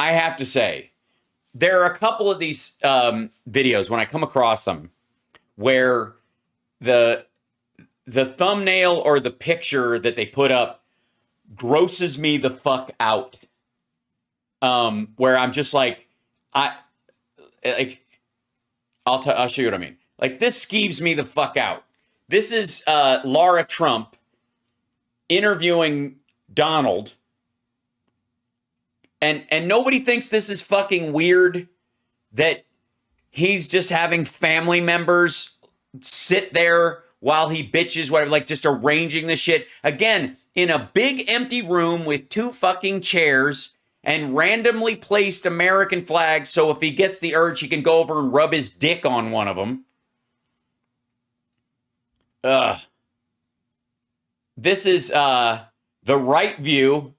I have to say, there are a couple of these videos when I come across them where the thumbnail or the picture that they put up grosses me the fuck out. Where I'm just like, I'll show you what I mean. Like, this skeeves me the fuck out. This is Lara Trump interviewing Donald. And nobody thinks this is fucking weird that he's just having family members sit there while he bitches, whatever, like just arranging the shit. Again, in a big empty room with 2 fucking chairs and randomly placed American flags, so if he gets the urge, he can go over and rub his dick on one of them. This is the right view,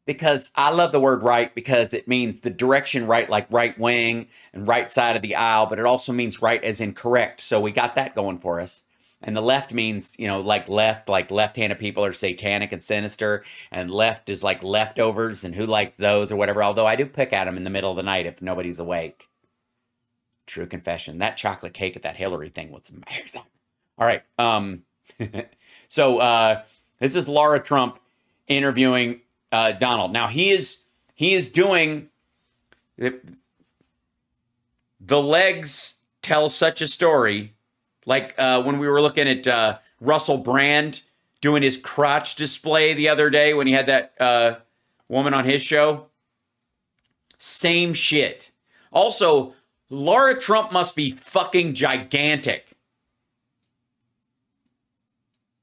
because I love the word right because it means the direction right, like right wing and right side of the aisle, but it also means right as in correct. So we got that going for us. And the left means, like left-handed people are satanic and sinister, and left is like leftovers and who likes those or whatever. Although I do pick at them in the middle of the night if nobody's awake. True confession. That chocolate cake at that Hillary thing was amazing. All right. So this is Lara Trump interviewing Donald. Now he is doing the legs tell such a story, like when we were looking at Russell Brand doing his crotch display the other day when he had that woman on his show. Same shit. Also, Lara Trump must be fucking gigantic.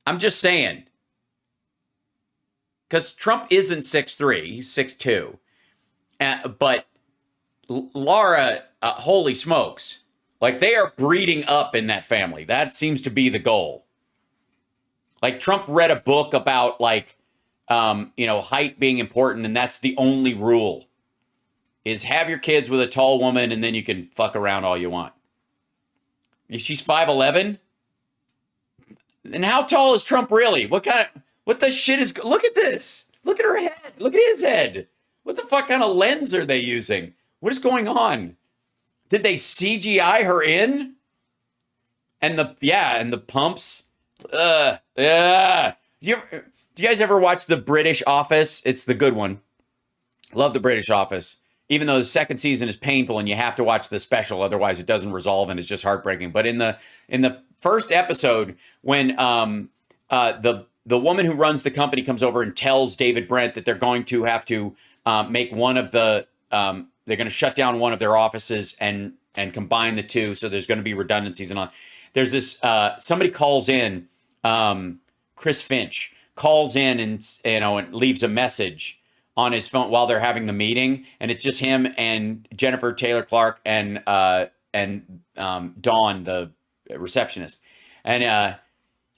I'm just saying. Because Trump isn't 6'3", he's 6'2". But Lara, holy smokes. Like, they are breeding up in that family. That seems to be the goal. Like, Trump read a book about, like, height being important, and that's the only rule. Is have your kids with a tall woman, and then you can fuck around all you want. She's 5'11"? And how tall is Trump really? What the shit is... Look at this. Look at her head. Look at his head. What the fuck kind of lens are they using? What is going on? Did they CGI her in? And the pumps. Do you guys ever watch The British Office? It's the good one. Love The British Office. Even though the second season is painful and you have to watch the special, otherwise it doesn't resolve and it's just heartbreaking. But in the first episode, when the woman who runs the company comes over and tells David Brent that they're going to have to make one of the they're going to shut down one of their offices and combine the two, so there's going to be redundancies and all. There's this somebody calls in, Chris Finch calls in and leaves a message on his phone while they're having the meeting, and it's just him and Jennifer Taylor Clark and Dawn, the receptionist, and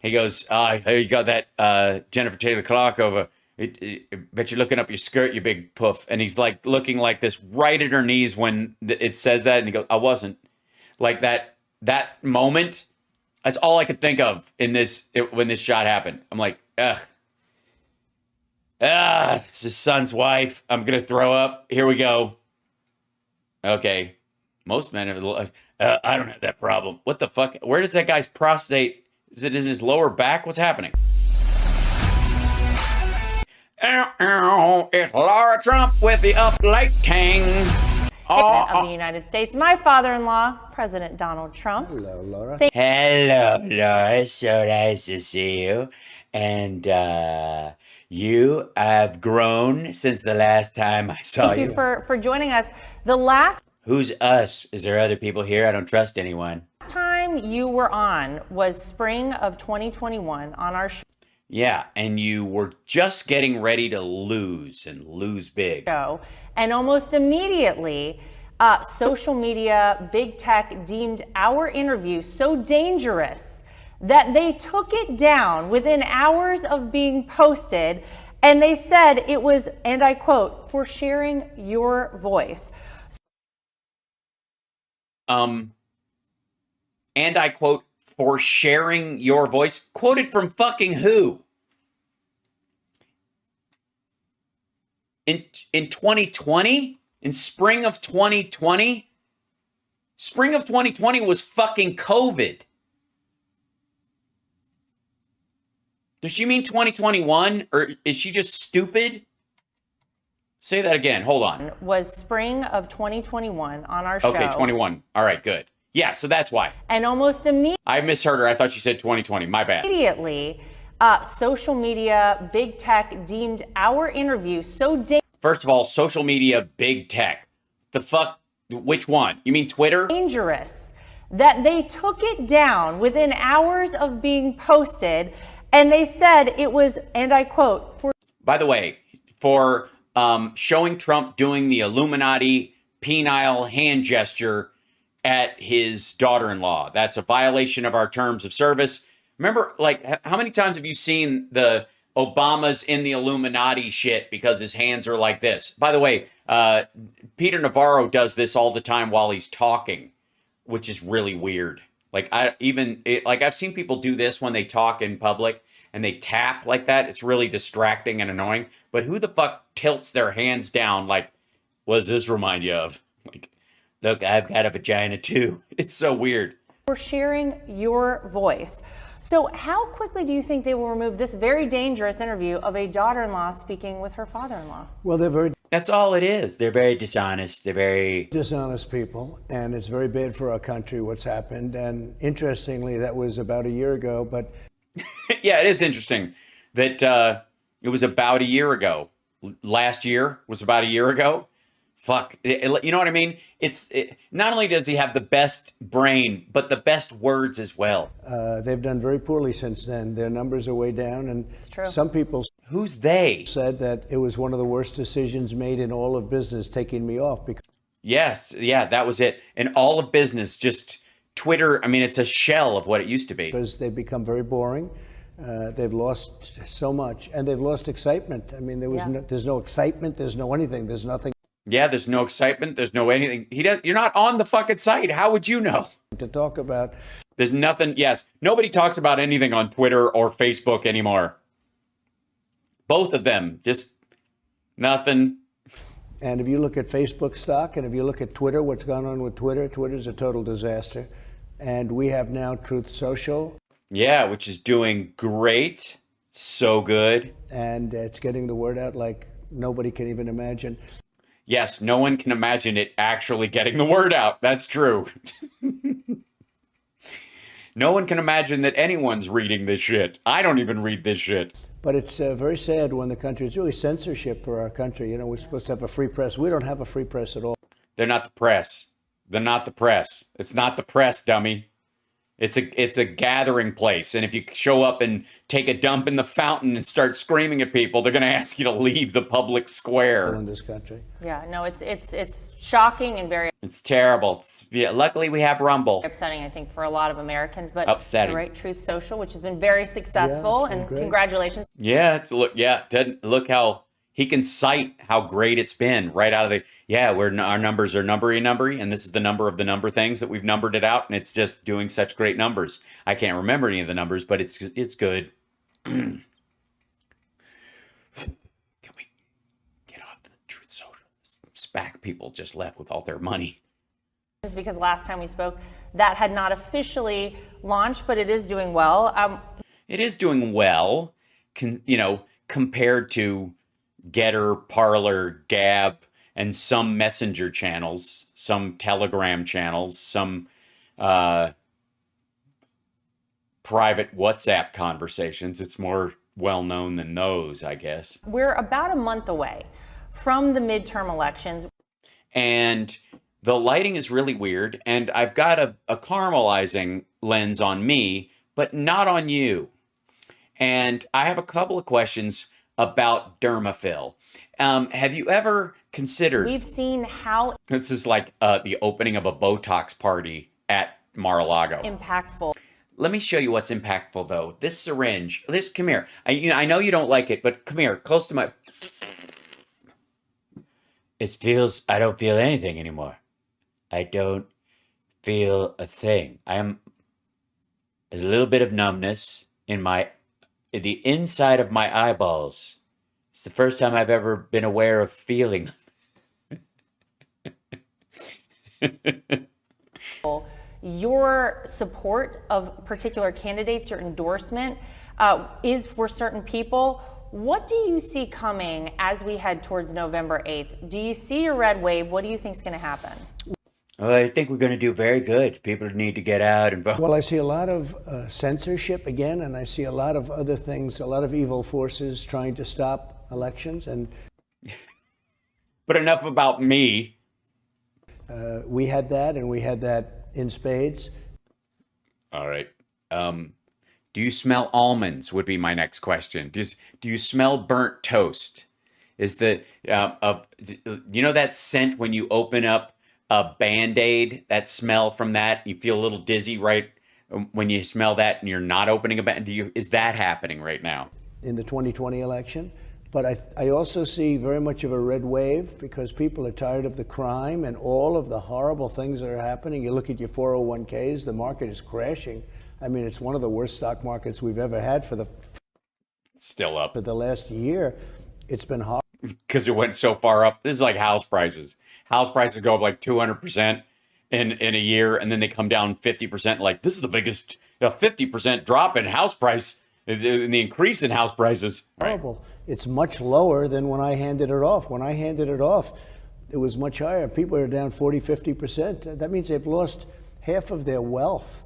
he goes, "Hey, you got that Jennifer Taylor Clark over? Bet you're looking up your skirt, you big puff." And he's like looking like this right at her knees when it says that, and he goes, "I wasn't." Like that moment. That's all I could think of when this shot happened. I'm like, ugh. It's his son's wife. I'm going to throw up. Here we go. Okay. Most men have, I don't have that problem. What the fuck? Where does that guy's prostate? Is it in his lower back? What's happening? It's Lara Trump with the uplighting. President of the United States, my father-in-law, President Donald Trump. Hello, Laura. Hello, Laura. So nice to see you. And you have grown since the last time I saw you. Thank you for joining us. The last Who's us? Is there other people here? I don't trust anyone. time you were on was spring of 2021 on our Yeah, and you were just getting ready to lose and lose big. show, and almost immediately, social media, big tech deemed our interview so dangerous that they took it down within hours of being posted, and they said it was, and I quote, "for sharing your voice." And I quote, "for sharing your voice." Quoted from fucking who? in 2020, in spring of 2020, spring of 2020 was fucking COVID. Does she mean 2021, or is she just stupid? Say that again. Hold on. Was spring of 2021 on our show. Okay, 21. All right, good. Yeah, so that's why. And almost I misheard her. I thought she said 2020. My bad. immediately, social media, big tech deemed our interview so First of all, social media, big tech. The fuck? Which one? You mean Twitter? dangerous that they took it down within hours of being posted. And they said it was, and I quote, for By the way, for showing Trump doing the Illuminati penile hand gesture at his daughter-in-law. That's a violation of our terms of service. Remember, like, how many times have you seen the Obama's in the Illuminati shit because his hands are like this? By the way, Peter Navarro does this all the time while he's talking, which is really weird. Like, I've seen people do this when they talk in public and they tap like that. It's really distracting and annoying. But who the fuck tilts their hands down like, what does this remind you of? Like, look, I've got a vagina too. It's so weird. sharing your voice. So how quickly do you think they will remove this very dangerous interview of a daughter-in-law speaking with her father-in-law? Well, they're very That's all it is. They're very dishonest. They're very... dishonest people, and it's very bad for our country what's happened. And interestingly, that was about a year ago, but Yeah, it is interesting that it was about a year ago. Last year was about a year ago. Fuck. You know what I mean? Not only does he have the best brain, but the best words as well. they've done very poorly since then. Their numbers are way down, and It's true. some people Who's they? said that it was one of the worst decisions made in all of business, taking me off Yes. Yeah, that was it. And all of business, just Twitter. I mean, it's a shell of what it used to be. because they've become very boring. They've lost so much, and they've lost excitement. I mean, there's no excitement. There's no anything. There's nothing Yeah, there's no excitement. There's no anything. You're not on the fucking site. How would you know? to talk about. There's nothing. Yes, nobody talks about anything on Twitter or Facebook anymore. Both of them, just nothing. And if you look at Facebook stock, and if you look at Twitter, what's gone on with Twitter, Twitter's a total disaster. And we have now Truth Social, Yeah, which is doing great. So good. and it's getting the word out like nobody can even imagine. Yes, no one can imagine it actually getting the word out. That's true. No one can imagine that anyone's reading this shit. I don't even read this shit. But it's very sad when the country, it's really censorship for our country. You know, we're supposed to have a free press. We don't have a free press at all. They're not the press. They're not the press. It's not the press, dummy. It's a gathering place. And if you show up and take a dump in the fountain and start screaming at people, they're going to ask you to leave the public square. In this country. Yeah, no, it's shocking and very It's terrible. Luckily, we have Rumble. upsetting, I think, for a lot of Americans. But Upsetting. you're right, Truth Social, which has been very successful, it's been and great. congratulations. Yeah, look how he can cite how great it's been right out of the, our numbers are numbery, and this is the number of the number things that we've numbered it out, and it's just doing such great numbers. I can't remember any of the numbers, but it's good. Can we get off the Truth Social? SPAC people just left with all their money. Is because last time we spoke, that had not officially launched, but it is doing well. It is doing well, compared to Getter, Parler, Gab, and some messenger channels, some Telegram channels, some private WhatsApp conversations. It's more well known than those, I guess. We're about a month away from the midterm elections. And the lighting is really weird, and I've got a caramelizing lens on me, but not on you. And I have a couple of questions about dermafill. Have you ever considered... We've seen how This is like the opening of a Botox party at Mar-a-Lago. impactful. Let me show you what's impactful, though. This syringe. Come here. I know you don't like it, but come here, close to my... I don't feel anything anymore. I don't feel a thing. I am a little bit of numbness in the inside of my eyeballs. It's the first time I've ever been aware of feeling. Your support of particular candidates, your endorsement, is for certain people. What do you see coming as we head towards November 8th? Do you see a red wave? What do you think is going to happen? Well, I think we're going to do very good. People need to get out and vote. Well, I see a lot of censorship again, and I see a lot of other things, a lot of evil forces trying to stop elections. And But enough about me. we had that, and we had that in spades. All right. Do you smell almonds? Would be my next question. Do you smell burnt toast? Is the you know that scent when you open up a Band-Aid? That smell from that, you feel a little dizzy, right? When you smell that, and you're not opening a Band-Aid. Is that happening right now In the 2020 election? But I also see very much of a red wave because people are tired of the crime and all of the horrible things that are happening. You look at your 401ks, the market is crashing. I mean, it's one of the worst stock markets we've ever had for the last year. It's been hard. Because it went so far up. This is like house prices. House prices go up like 200% in a year, and then they come down 50%. Like, this is the biggest 50% drop in house price, in the increase in house prices. Horrible. Right. It's much lower than when I handed it off. When I handed it off, it was much higher. People are down 40, 50%. That means they've lost half of their wealth,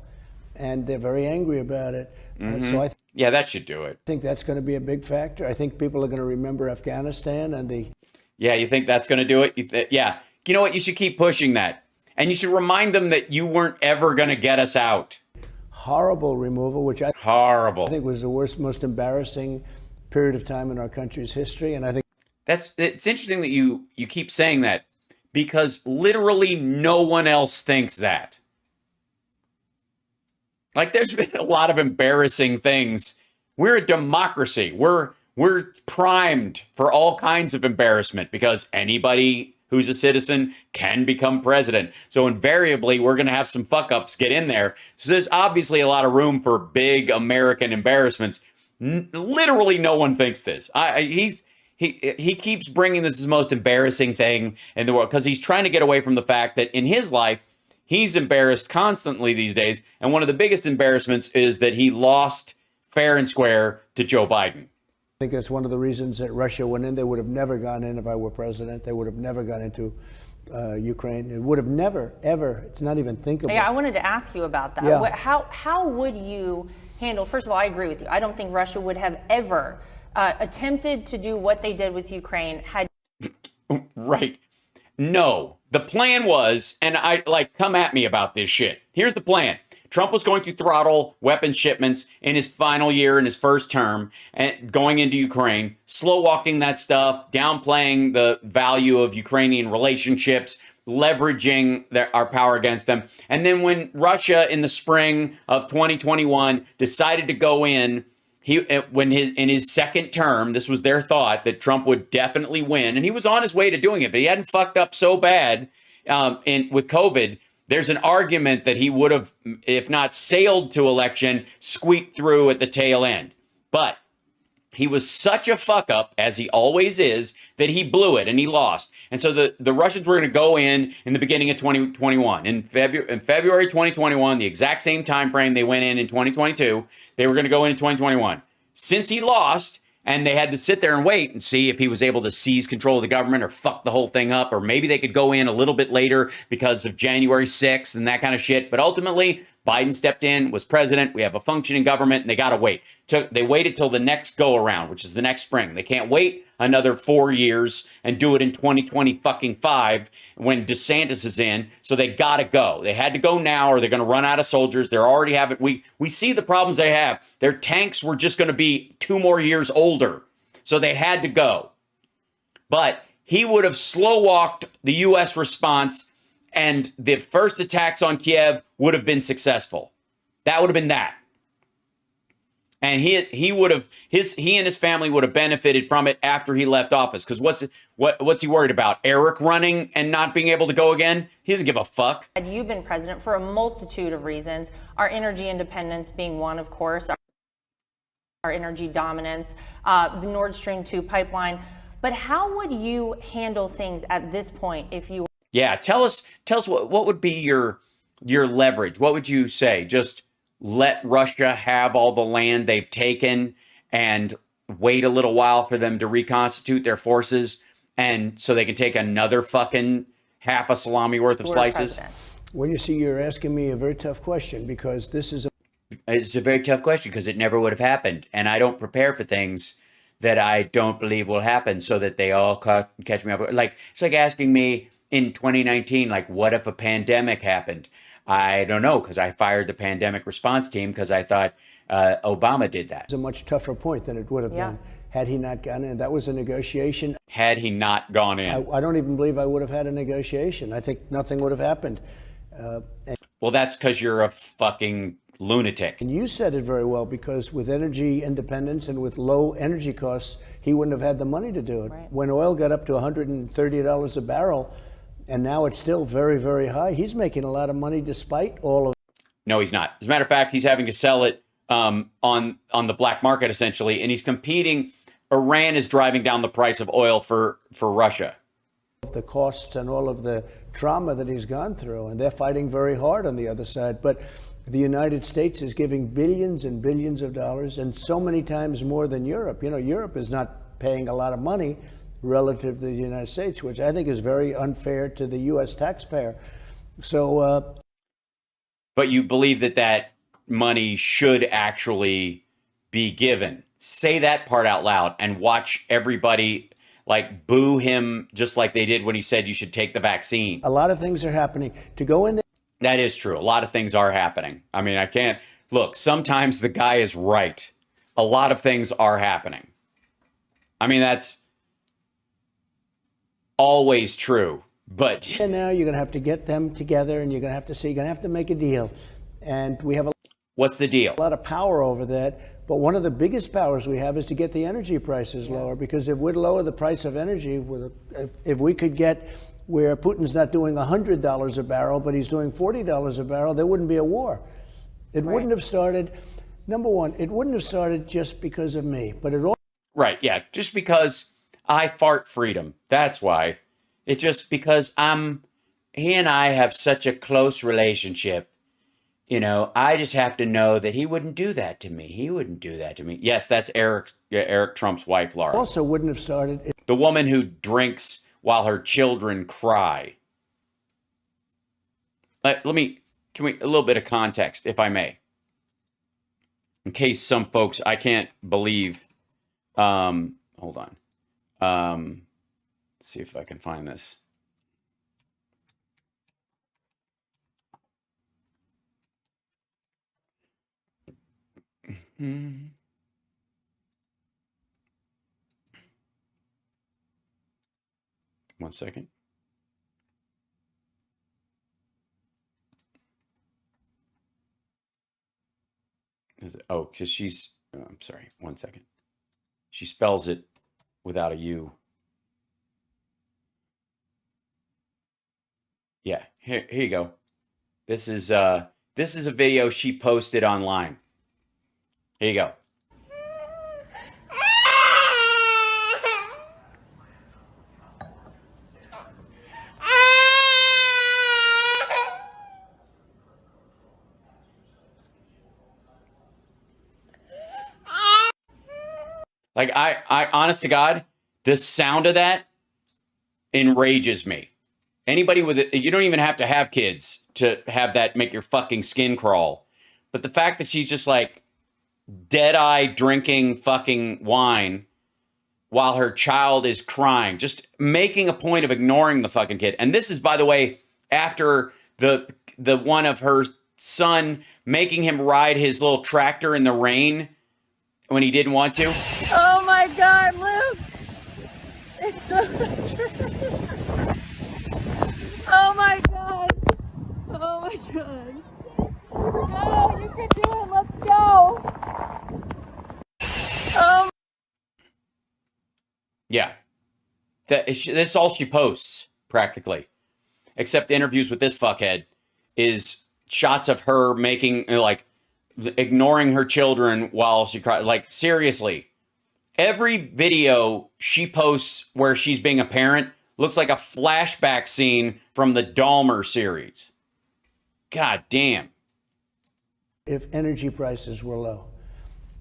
and they're very angry about it. So yeah, that should do it. I think that's going to be a big factor. I think people are going to remember Afghanistan and the... Yeah, you think that's going to do it? Yeah. You know what? You should keep pushing that. And you should remind them that you weren't ever going to get us out. Horrible removal, which I think was the worst, most embarrassing period of time in our country's history. And I think it's interesting that you keep saying that, because literally no one else thinks that. Like, there's been a lot of embarrassing things. We're a democracy. We're primed for all kinds of embarrassment because anybody who's a citizen can become president. So invariably, we're going to have some fuck-ups get in there. So there's obviously a lot of room for big American embarrassments. Literally no one thinks this. He keeps bringing this as the most embarrassing thing in the world because he's trying to get away from the fact that in his life, he's embarrassed constantly these days. And one of the biggest embarrassments is that he lost fair and square to Joe Biden. I think that's one of the reasons that Russia went in. They would have never gone in if I were president. They would have never gone into Ukraine. It would have never, ever. It's not even thinkable. Yeah, I wanted to ask you about that. Yeah. How would you handle, first of all, I agree with you. I don't think Russia would have ever attempted to do what they did with Ukraine had... Right. No. The plan was, and come at me about this shit. Here's the plan. Trump was going to throttle weapons shipments in his final year, in his first term, and going into Ukraine, slow walking that stuff, downplaying the value of Ukrainian relationships, leveraging our power against them. And then when Russia in the spring of 2021 decided to go in, in his second term, this was their thought that Trump would definitely win, and he was on his way to doing it. But he hadn't fucked up so bad with COVID. There's an argument that he would have, if not sailed to election, squeaked through at the tail end. But he was such a fuck up, as he always is, that he blew it and he lost. And so the Russians were going to go in the beginning of 2021. In February 2021, the exact same time frame they went in 2022, they were going to go in 2021. Since he lost, and they had to sit there and wait and see if he was able to seize control of the government or fuck the whole thing up, or maybe they could go in a little bit later because of January 6th and that kind of shit. But ultimately, Biden stepped in, was president. We have a functioning government, and they got to wait. They waited till the next go around, which is the next spring. They can't wait another 4 years and do it in 2025 when DeSantis is in. So they got to go. They had to go now, or they're going to run out of soldiers. They're already having. We see the problems they have. Their tanks were just going to be 2 more years older, so they had to go. But he would have slow walked the U.S. response, and the first attacks on Kiev would have been successful. That would have been that. And he and his family would have benefited from it after he left office. Because what's he worried about? Eric running and not being able to go again? He doesn't give a fuck. Had you been president for a multitude of reasons, our energy independence being one, of course. our energy dominance, the Nord Stream 2 pipeline. But how would you handle things at this point if you? Yeah, tell us what would be your leverage? What would you say? Just let Russia have all the land they've taken and wait a little while for them to reconstitute their forces, and so they can take another fucking half a salami worth of slices? Well, you see, you're asking me a very tough question, because It's a very tough question because it never would have happened. And I don't prepare for things that I don't believe will happen so that they all catch me up. Like, it's like asking me in 2019, like, what if a pandemic happened? I don't know, because I fired the pandemic response team because I thought Obama did that. It's a much tougher point than it would have been had he not gone in. That was a negotiation. Had he not gone in. I don't even believe I would have had a negotiation. I think nothing would have happened. Well, that's because you're a fucking lunatic. And you said it very well, because with energy independence and with low energy costs, he wouldn't have had the money to do it. Right. When oil got up to $130 a barrel, and now it's still very, very high, he's making a lot of money despite all of. No, he's not. As a matter of fact, he's having to sell it on the black market, essentially, and he's competing. Iran is driving down the price of oil for Russia. The costs and all of the trauma that he's gone through, and they're fighting very hard on the other side. But the United States is giving billions and billions of dollars, and so many times more than Europe. You know, Europe is not paying a lot of money relative to the United States, which I think is very unfair to the U.S. taxpayer. So, but you believe that money should actually be given. Say that part out loud and watch everybody like boo him, just like they did when he said you should take the vaccine. A lot of things are happening. To go in there. That is true. A lot of things are happening. I mean, I can't look, sometimes the guy is right. A lot of things are happening. I mean, that's always true, but And now you're going to have to get them together, and you're going to have to see, you're going to have to make a deal. And we have what's the deal? a lot of power over that. But one of the biggest powers we have is to get the energy prices lower, because if we'd lower the price of energy, if we could get where Putin's not doing $100 a barrel, but he's doing $40 a barrel, there wouldn't be a war. It wouldn't have started, number one, it wouldn't have started just because of me, but it all. Right, yeah, just because I fart freedom. That's why. It's just because he and I have such a close relationship. You know, I just have to know that he wouldn't do that to me. He wouldn't do that to me. Yes, that's Eric Trump's wife, Lara. Also wouldn't have started. The woman who drinks while her children cry. A little bit of context, if I may. In case some folks, I can't believe, hold on. Let's see if I can find this. One second. Because she's, I'm sorry, one second. She spells it without a U. Yeah, here you go. This is a video she posted online. Here you go. Like, I honest to God, the sound of that enrages me. Anybody with it, you don't even have to have kids to have that make your fucking skin crawl. But the fact that she's just like dead-eye drinking fucking wine while her child is crying, just making a point of ignoring the fucking kid. And this is, by the way, after the one of her son making him ride his little tractor in the rain when he didn't want to. Oh my God, Luke! It's so true. Oh my God! Oh my God! Go! You can do it! Let's go! Yeah. That's all she posts, practically. Except interviews with this fuckhead is shots of her making, like, ignoring her children while she cried. Like, seriously, every video she posts where she's being a parent looks like a flashback scene from the Dahmer series. God damn. If energy prices were low,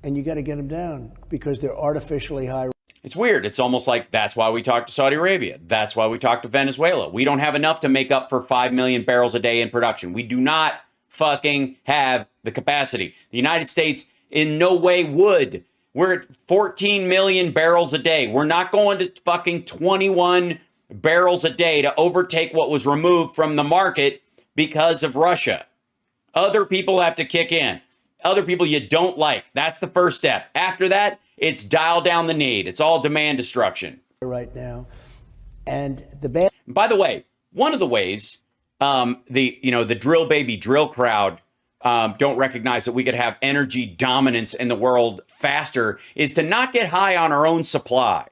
and you got to get them down because they're artificially high. It's weird. It's almost like that's why we talk to Saudi Arabia. That's why we talk to Venezuela. We don't have enough to make up for 5 million barrels a day in production. We do not fucking have the capacity. The United States in no way would. We're at 14 million barrels a day. We're not going to fucking 21 barrels a day to overtake what was removed from the market because of Russia. Other people have to kick in. Other people you don't like. That's the first step. After that, it's dial down the need. It's all demand destruction. Right now. And the bad. By the way, one of the ways the drill baby drill crowd don't recognize that we could have energy dominance in the world faster is to not get high on our own supply.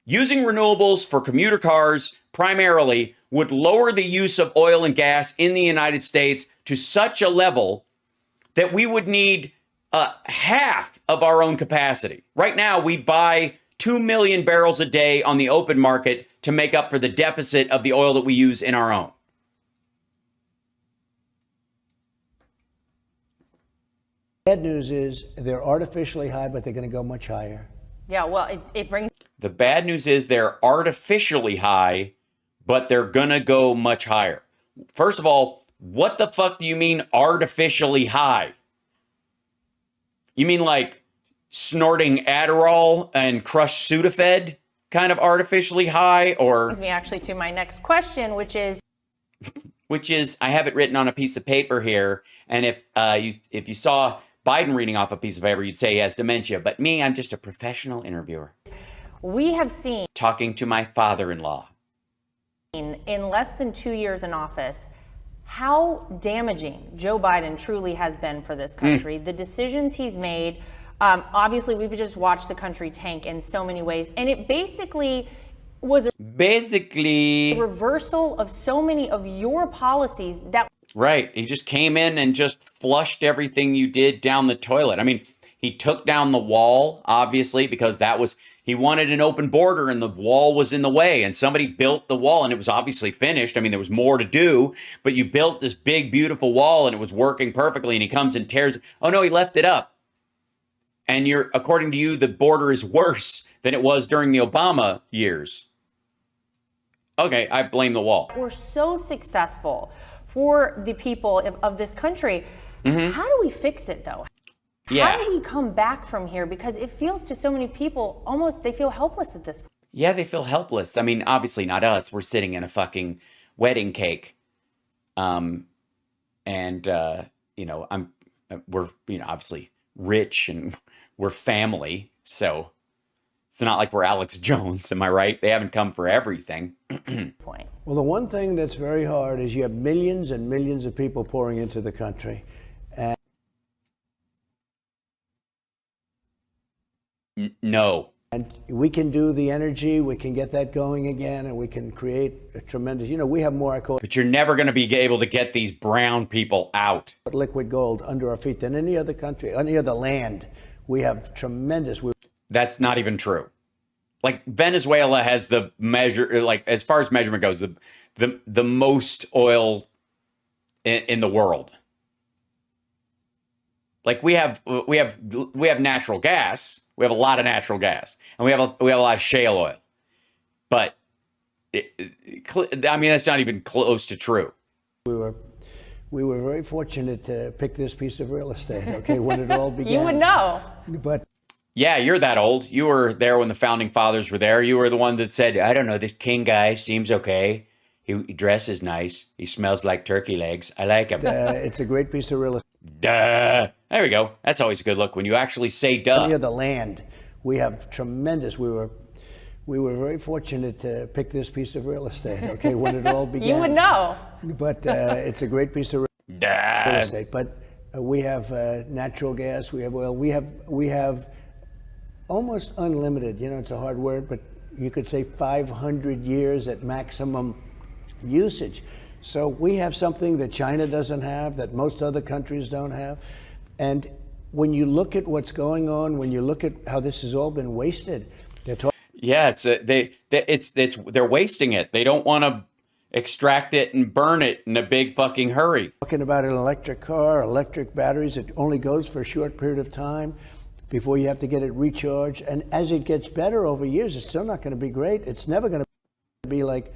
Using renewables for commuter cars primarily would lower the use of oil and gas in the United States to such a level that we would need half of our own capacity. Right now, we buy 2 million barrels a day on the open market to make up for the deficit of the oil that we use in our own. Bad news is they're artificially high, but they're going to go much higher. Yeah, well, it brings... The bad news is they're artificially high, but they're going to go much higher. First of all, what the fuck do you mean artificially high? You mean like snorting Adderall and crushed Sudafed kind of artificially high, or... Brings me actually to my next question, which is... I have it written on a piece of paper here, and if you saw Biden reading off a piece of paper, you'd say he has dementia, but me, I'm just a professional interviewer. We have seen... Talking to my father-in-law. In less than 2 years in office, how damaging Joe Biden truly has been for this country. The decisions he's made, obviously we've just watched the country tank in so many ways, and it basically was a reversal of so many of your policies that... Right. He just came in and just flushed everything you did down the toilet. I mean, he took down the wall, obviously, because he wanted an open border and the wall was in the way, and somebody built the wall and it was obviously finished. I mean, there was more to do, but you built this big, beautiful wall and it was working perfectly, and he comes and tears it. Oh no, he left it up. And according to you, the border is worse than it was during the Obama years. Okay, I blame the wall. We're so successful for the people of this country. How do we fix it, though? Yeah. How do we come back from here? Because it feels to so many people, almost they feel helpless at this point. Yeah, they feel helpless. I mean, obviously not us. We're sitting in a fucking wedding cake. We're obviously rich and we're family. So it's not like we're Alex Jones, am I right? They haven't come for everything. Point. Well, the one thing that's very hard is you have millions and millions of people pouring into the country. No. And we can do the energy, we can get that going again, and we can create a tremendous, we have more, But you're never going to be able to get these brown people out. liquid gold under our feet than any other country, any other land. We have tremendous. That's not even true. Like Venezuela has the measure, like as far as measurement goes, the most oil in the world. Like we have natural gas. We have a lot of natural gas, and we have a lot of shale oil. But that's not even close to true. We were very fortunate to pick this piece of real estate. Okay, when it all began. You would know. But yeah, you're that old. You were there when the founding fathers were there. You were the one that said, I don't know, this king guy seems okay. He dresses nice. He smells like turkey legs. I like him. It's a great piece of real estate. Duh. There we go. That's always a good look when you actually say duh. Near the land, we have tremendous. We were very fortunate to pick this piece of real estate. Okay, when it all began. You would know. But it's a great piece of real estate. But we have natural gas. We have oil. We have almost unlimited. It's a hard word, but you could say 500 years at maximum usage. So we have something that China doesn't have, that most other countries don't have. And when you look at what's going on, when you look at how this has all been wasted, they're talking. Yeah, they're wasting it. They don't want to extract it and burn it in a big fucking hurry. Talking about an electric car, electric batteries, it only goes for a short period of time before you have to get it recharged. And as it gets better over years, it's still not going to be great. It's never going to be like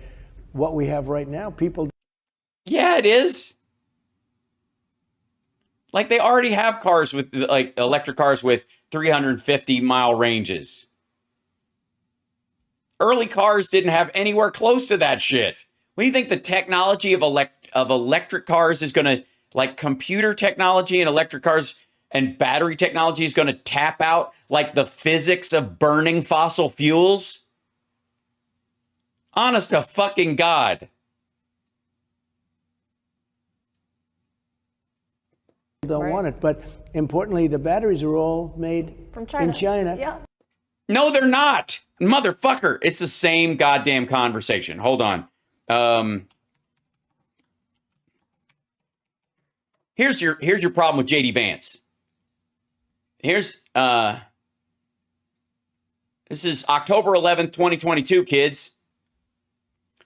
what we have right now. People. Yeah, it is. Like they already have cars with like electric cars with 350-mile ranges. Early cars didn't have anywhere close to that shit. What do you think the technology of electric cars is going to, like computer technology and electric cars and battery technology is going to tap out like the physics of burning fossil fuels? Honest to fucking God. Don't want it, but importantly, the batteries are all made From China. in China. Yeah. No, they're not. Motherfucker. It's the same goddamn conversation. Hold on. Here's your problem with JD Vance. This is October 11th, 2022, kids.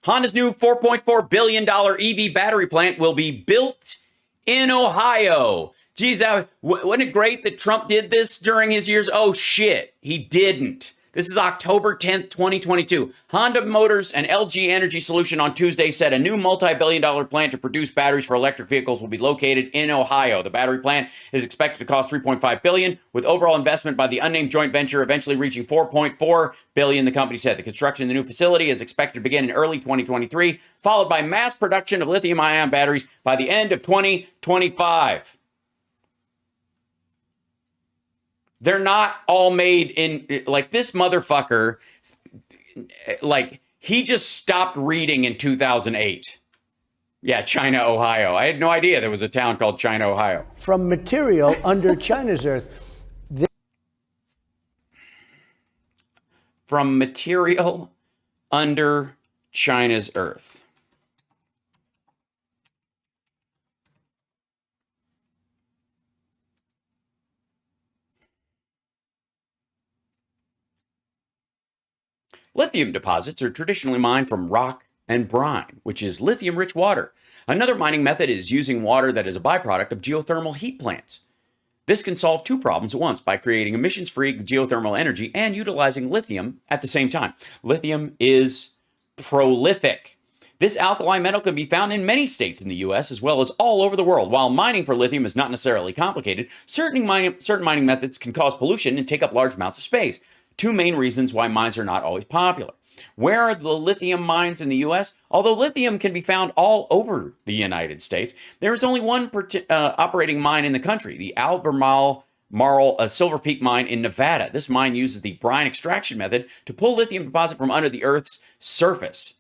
Honda's new $4.4 billion EV battery plant will be built in Ohio. Geez, wasn't it great that Trump did this during his years? Oh, shit, he didn't. This is October 10th, 2022. Honda Motors and LG Energy Solution on Tuesday said a new multi-billion-dollar plant to produce batteries for electric vehicles will be located in Ohio. The battery plant is expected to cost $3.5 billion, with overall investment by the unnamed joint venture eventually reaching $4.4 billion, the company said. The construction of the new facility is expected to begin in early 2023, followed by mass production of lithium-ion batteries by the end of 2025. They're not all made in, like, this motherfucker, like, he just stopped reading in 2008. Yeah, China, Ohio. I had no idea there was a town called China, Ohio. From material under China's earth. From material under China's earth. Lithium deposits are traditionally mined from rock and brine, which is lithium-rich water. Another mining method is using water that is a byproduct of geothermal heat plants. This can solve two problems at once by creating emissions-free geothermal energy and utilizing lithium at the same time. Lithium is prolific. This alkali metal can be found in many states in the U.S. as well as all over the world. While mining for lithium is not necessarily complicated, certain mining methods can cause pollution and take up large amounts of space. Two main reasons why mines are not always popular. Where are the lithium mines in the U.S.? Although lithium can be found all over the United States, there is only one operating mine in the country, the Albemarle Silver Peak mine in Nevada. This mine uses the brine extraction method to pull lithium deposit from under the Earth's surface.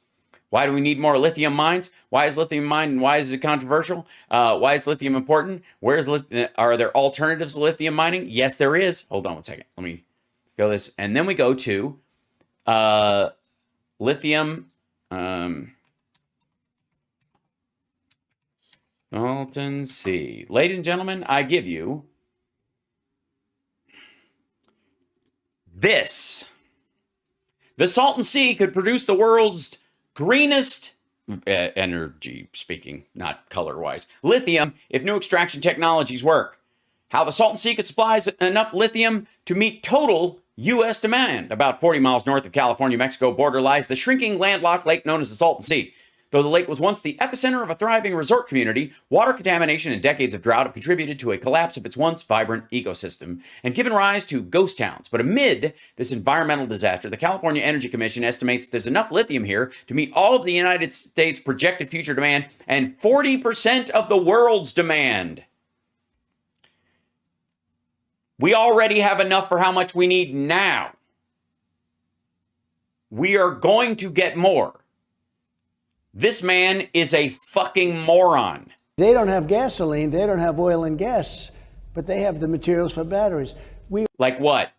Why do we need more lithium mines? Why is lithium mined? Why is it controversial? Why is lithium important? Are there alternatives to lithium mining? Yes, there is. Hold on one second. Let me go this. And then we go to lithium Salton Sea. Ladies and gentlemen, I give you this. The Salton Sea could produce the world's greenest, energy speaking, not color-wise, lithium if new extraction technologies work. How the Salton Sea could supply enough lithium to meet total U.S. demand. About 40 miles north of California-Mexico border lies the shrinking landlocked lake known as the Salton Sea. Though the lake was once the epicenter of a thriving resort community, water contamination and decades of drought have contributed to a collapse of its once vibrant ecosystem and given rise to ghost towns. But amid this environmental disaster, the California Energy Commission estimates there's enough lithium here to meet all of the United States' projected future demand and 40% of the world's demand. We already have enough for how much we need now. We are going to get more. This man is a fucking moron. They don't have gasoline, they don't have oil and gas, but they have the materials for batteries. Like what?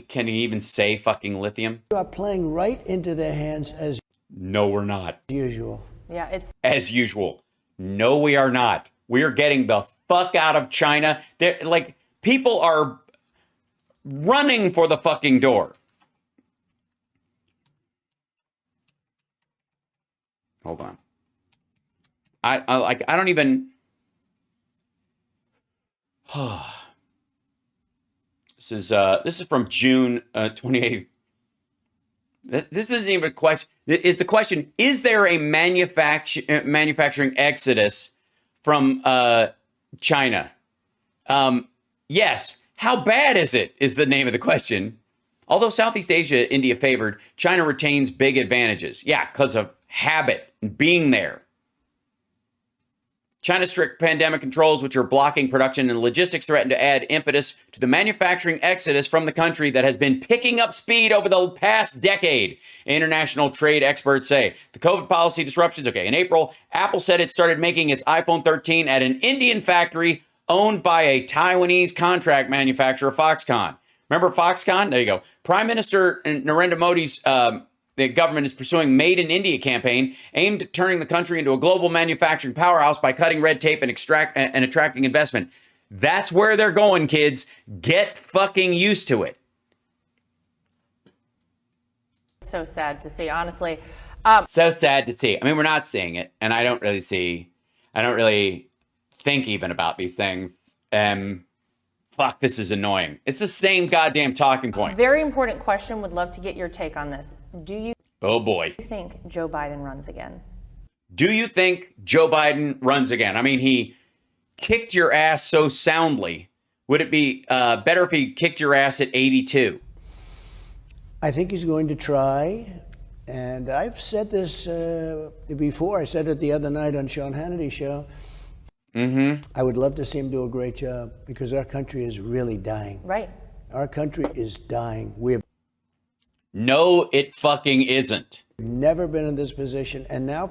Can he even say fucking lithium? We are playing right into their hands as No, we're not. Usual. Yeah, it's As usual. No, we are not. We are getting the fuck out of China. They're, like, people are running for the fucking door. Hold on. I don't even. This is from June 28th. This isn't even a question. Is the question, is there a manufacturing exodus from China? Yes. How bad is it, is the name of the question. Although Southeast Asia, India favored, China retains big advantages. Yeah, because of habit and being there. China's strict pandemic controls, which are blocking production and logistics, threaten to add impetus to the manufacturing exodus from the country that has been picking up speed over the past decade, international trade experts say. The COVID policy disruptions. Okay, in April, Apple said it started making its iPhone 13 at an Indian factory owned by a Taiwanese contract manufacturer, Foxconn. Remember Foxconn? There you go. Prime Minister Narendra Modi's the government is pursuing Made in India campaign aimed at turning the country into a global manufacturing powerhouse by cutting red tape and attracting investment. That's where they're going, kids. Get fucking used to it. so sad to see, honestly. So sad to see. I mean, we're not seeing it, and I don't really think even about these things. Fuck, this is annoying. It's the same goddamn talking point. Very important question. Would love to get your take on this. Do you Oh boy. think Joe Biden runs again? Do you think Joe Biden runs again? I mean, he kicked your ass so soundly. Would it be better if he kicked your ass at 82? I think he's going to try. And I've said this before. I said it the other night on Sean Hannity's show. I would love to see him do a great job because our country is really dying. Right. Our country is dying. We've No, it fucking isn't. never been in this position. And now,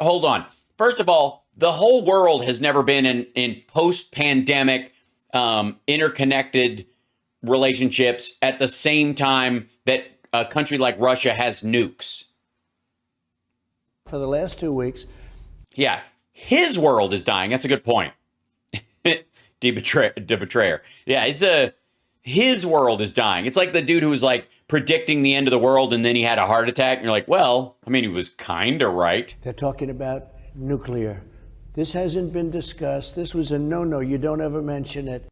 Hold on. First of all, the whole world has never been in post-pandemic interconnected relationships at the same time that a country like Russia has nukes. for the last 2 weeks, Yeah, his world is dying. That's a good point. De betrayer. Yeah, his world is dying. It's like the dude who was like predicting the end of the world and then he had a heart attack. And you're like, well, I mean, he was kind of right. they're talking about nuclear. This hasn't been discussed. This was a no-no. You don't ever mention it.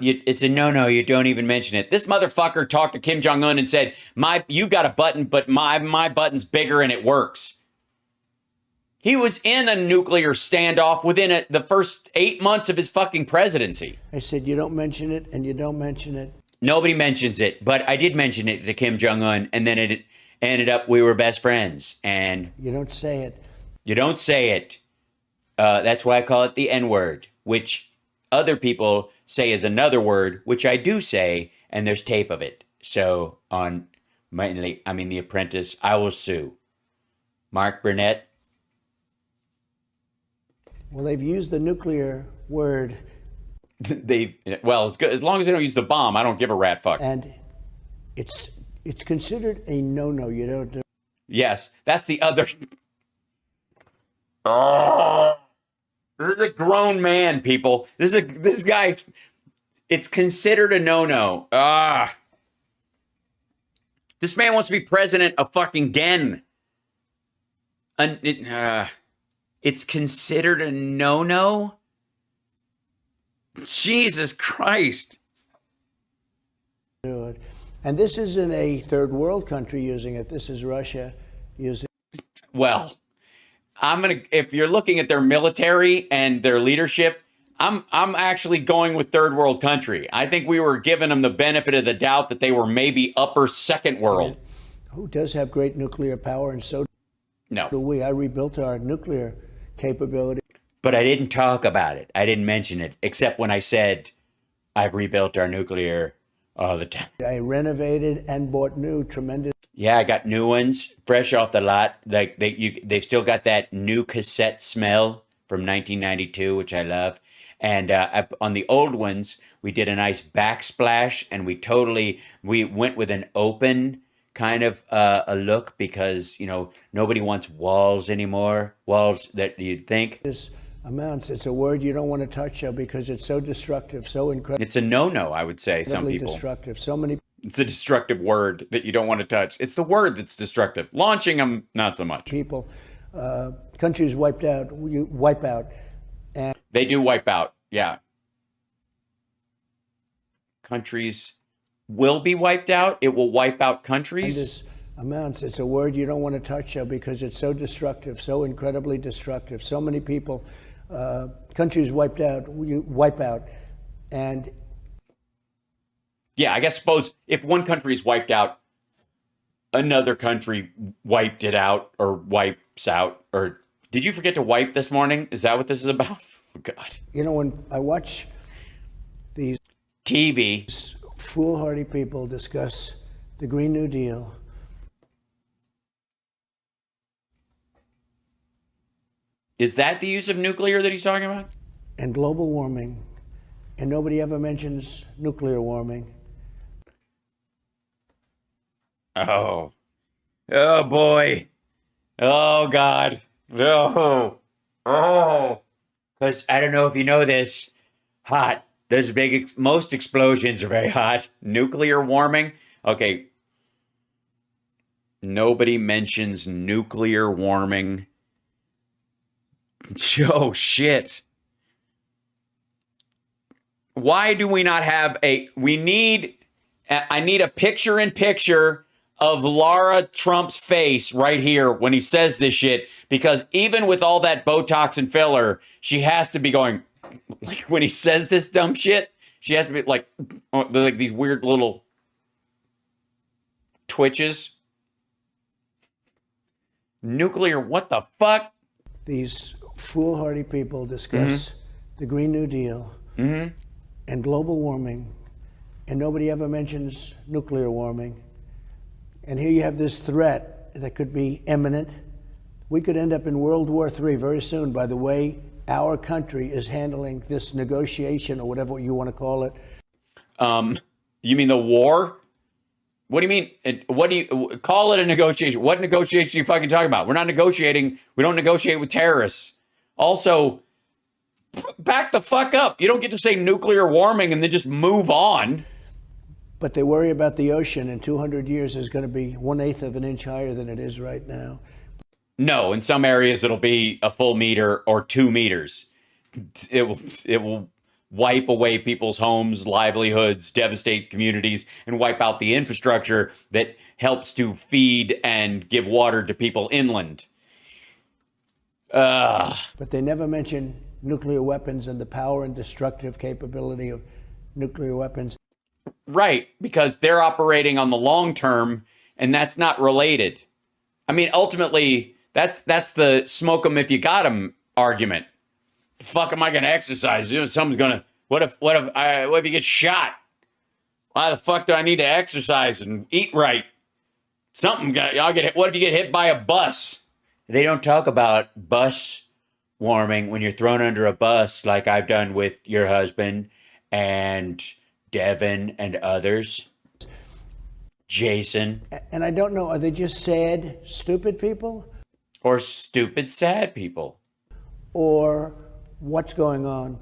It's a no-no. You don't even mention it. This motherfucker talked to Kim Jong-un and said, you got a button, but my button's bigger and it works. He was in a nuclear standoff within the first 8 months of his fucking presidency. I said, you don't mention it, and you don't mention it. Nobody mentions it, but I did mention it to Kim Jong-un, and then it ended up we were best friends. And You don't say it. you don't say it. That's why I call it the N-word, which other people say is another word, which I do say, and there's tape of it. So on The Apprentice, I will sue. Mark Burnett. Well, they've used the nuclear word, It's good as long as they don't use the bomb. I don't give a rat fuck. and it's considered a no-no. You don't do. Yes, that's the other. Oh, this is a grown man, people. This guy. It's considered a no-no. This man wants to be president of fucking again. It's considered a no-no. Jesus Christ. Do it. And this isn't a third world country using it. This is Russia using it. Well, if you're looking at their military and their leadership, I'm actually going with third world country. I think we were giving them the benefit of the doubt that they were maybe upper second world. Who does have great nuclear power, and so No, do we. I rebuilt our nuclear capability. but I didn't talk about it. I didn't mention it, except when I said I've rebuilt our nuclear all the time. I renovated and bought new tremendous. Yeah, I got new ones, fresh off the lot. Like they've still got that new cassette smell from 1992, which I love. And on the old ones, we did a nice backsplash, and we went with an open kind of a look because, nobody wants walls anymore. Walls that you'd think. This amounts. It's a word you don't want to touch because it's so destructive, so incredibly It's a no-no, I would say, some people. destructive. So many It's a destructive word that you don't want to touch. It's the word that's destructive. Launching them, not so much. people, countries wiped out, you wipe out. And They do wipe out, yeah. Countries will be wiped out. It will wipe out countries. this amounts. It's a word you don't want to touch because it's so destructive, so incredibly destructive. So many people, countries wiped out, you wipe out. And Yeah, I guess suppose if one country is wiped out, another country wiped it out or wipes out. Or did you forget to wipe this morning? Is that what this is about? Oh, God. when I watch these TV. foolhardy people discuss the Green New Deal, Is that the use of nuclear that he's talking about? and global warming, and nobody ever mentions nuclear warming. Oh. Oh, boy. Oh, God. No. Oh. Because I don't know if you know this. Hot. Those most explosions are very hot. Nuclear warming. Okay. Nobody mentions nuclear warming. Oh, shit. Why do we not have I need a picture-in-picture of Lara Trump's face right here when he says this shit, because even with all that Botox and filler, she has to be going, like when he says this dumb shit, she has to be like these weird little twitches. Nuclear, what the fuck? These foolhardy people discuss the Green New Deal and global warming, and nobody ever mentions nuclear warming. And here you have this threat that could be imminent. We could end up in World War III very soon by the way our country is handling this negotiation, or whatever you want to call it. You mean the war? What do you mean? What do you call it a negotiation? What negotiation are you fucking talking about? We're not negotiating. We don't negotiate with terrorists. Also, back the fuck up. You don't get to say nuclear warming and then just move on. But they worry about the ocean in 200 years is going to be 1/8 of an inch higher than it is right now. No, in some areas it'll be a full meter or 2 meters. It will wipe away people's homes, livelihoods, devastate communities, and wipe out the infrastructure that helps to feed and give water to people inland. But they never mention nuclear weapons and the power and destructive capability of nuclear weapons. Right, because they're operating on the long term, and that's not related. I mean, ultimately, that's the smoke 'em if you got 'em argument. The fuck am I going to exercise? Someone's going to. What if you get shot? Why the fuck do I need to exercise and eat right? I'll get hit. What if you get hit by a bus? They don't talk about bus warming when you're thrown under a bus, like I've done with your husband and Devin and others. Jason. And I don't know, are they just sad, stupid people? Or stupid, sad people. Or what's going on?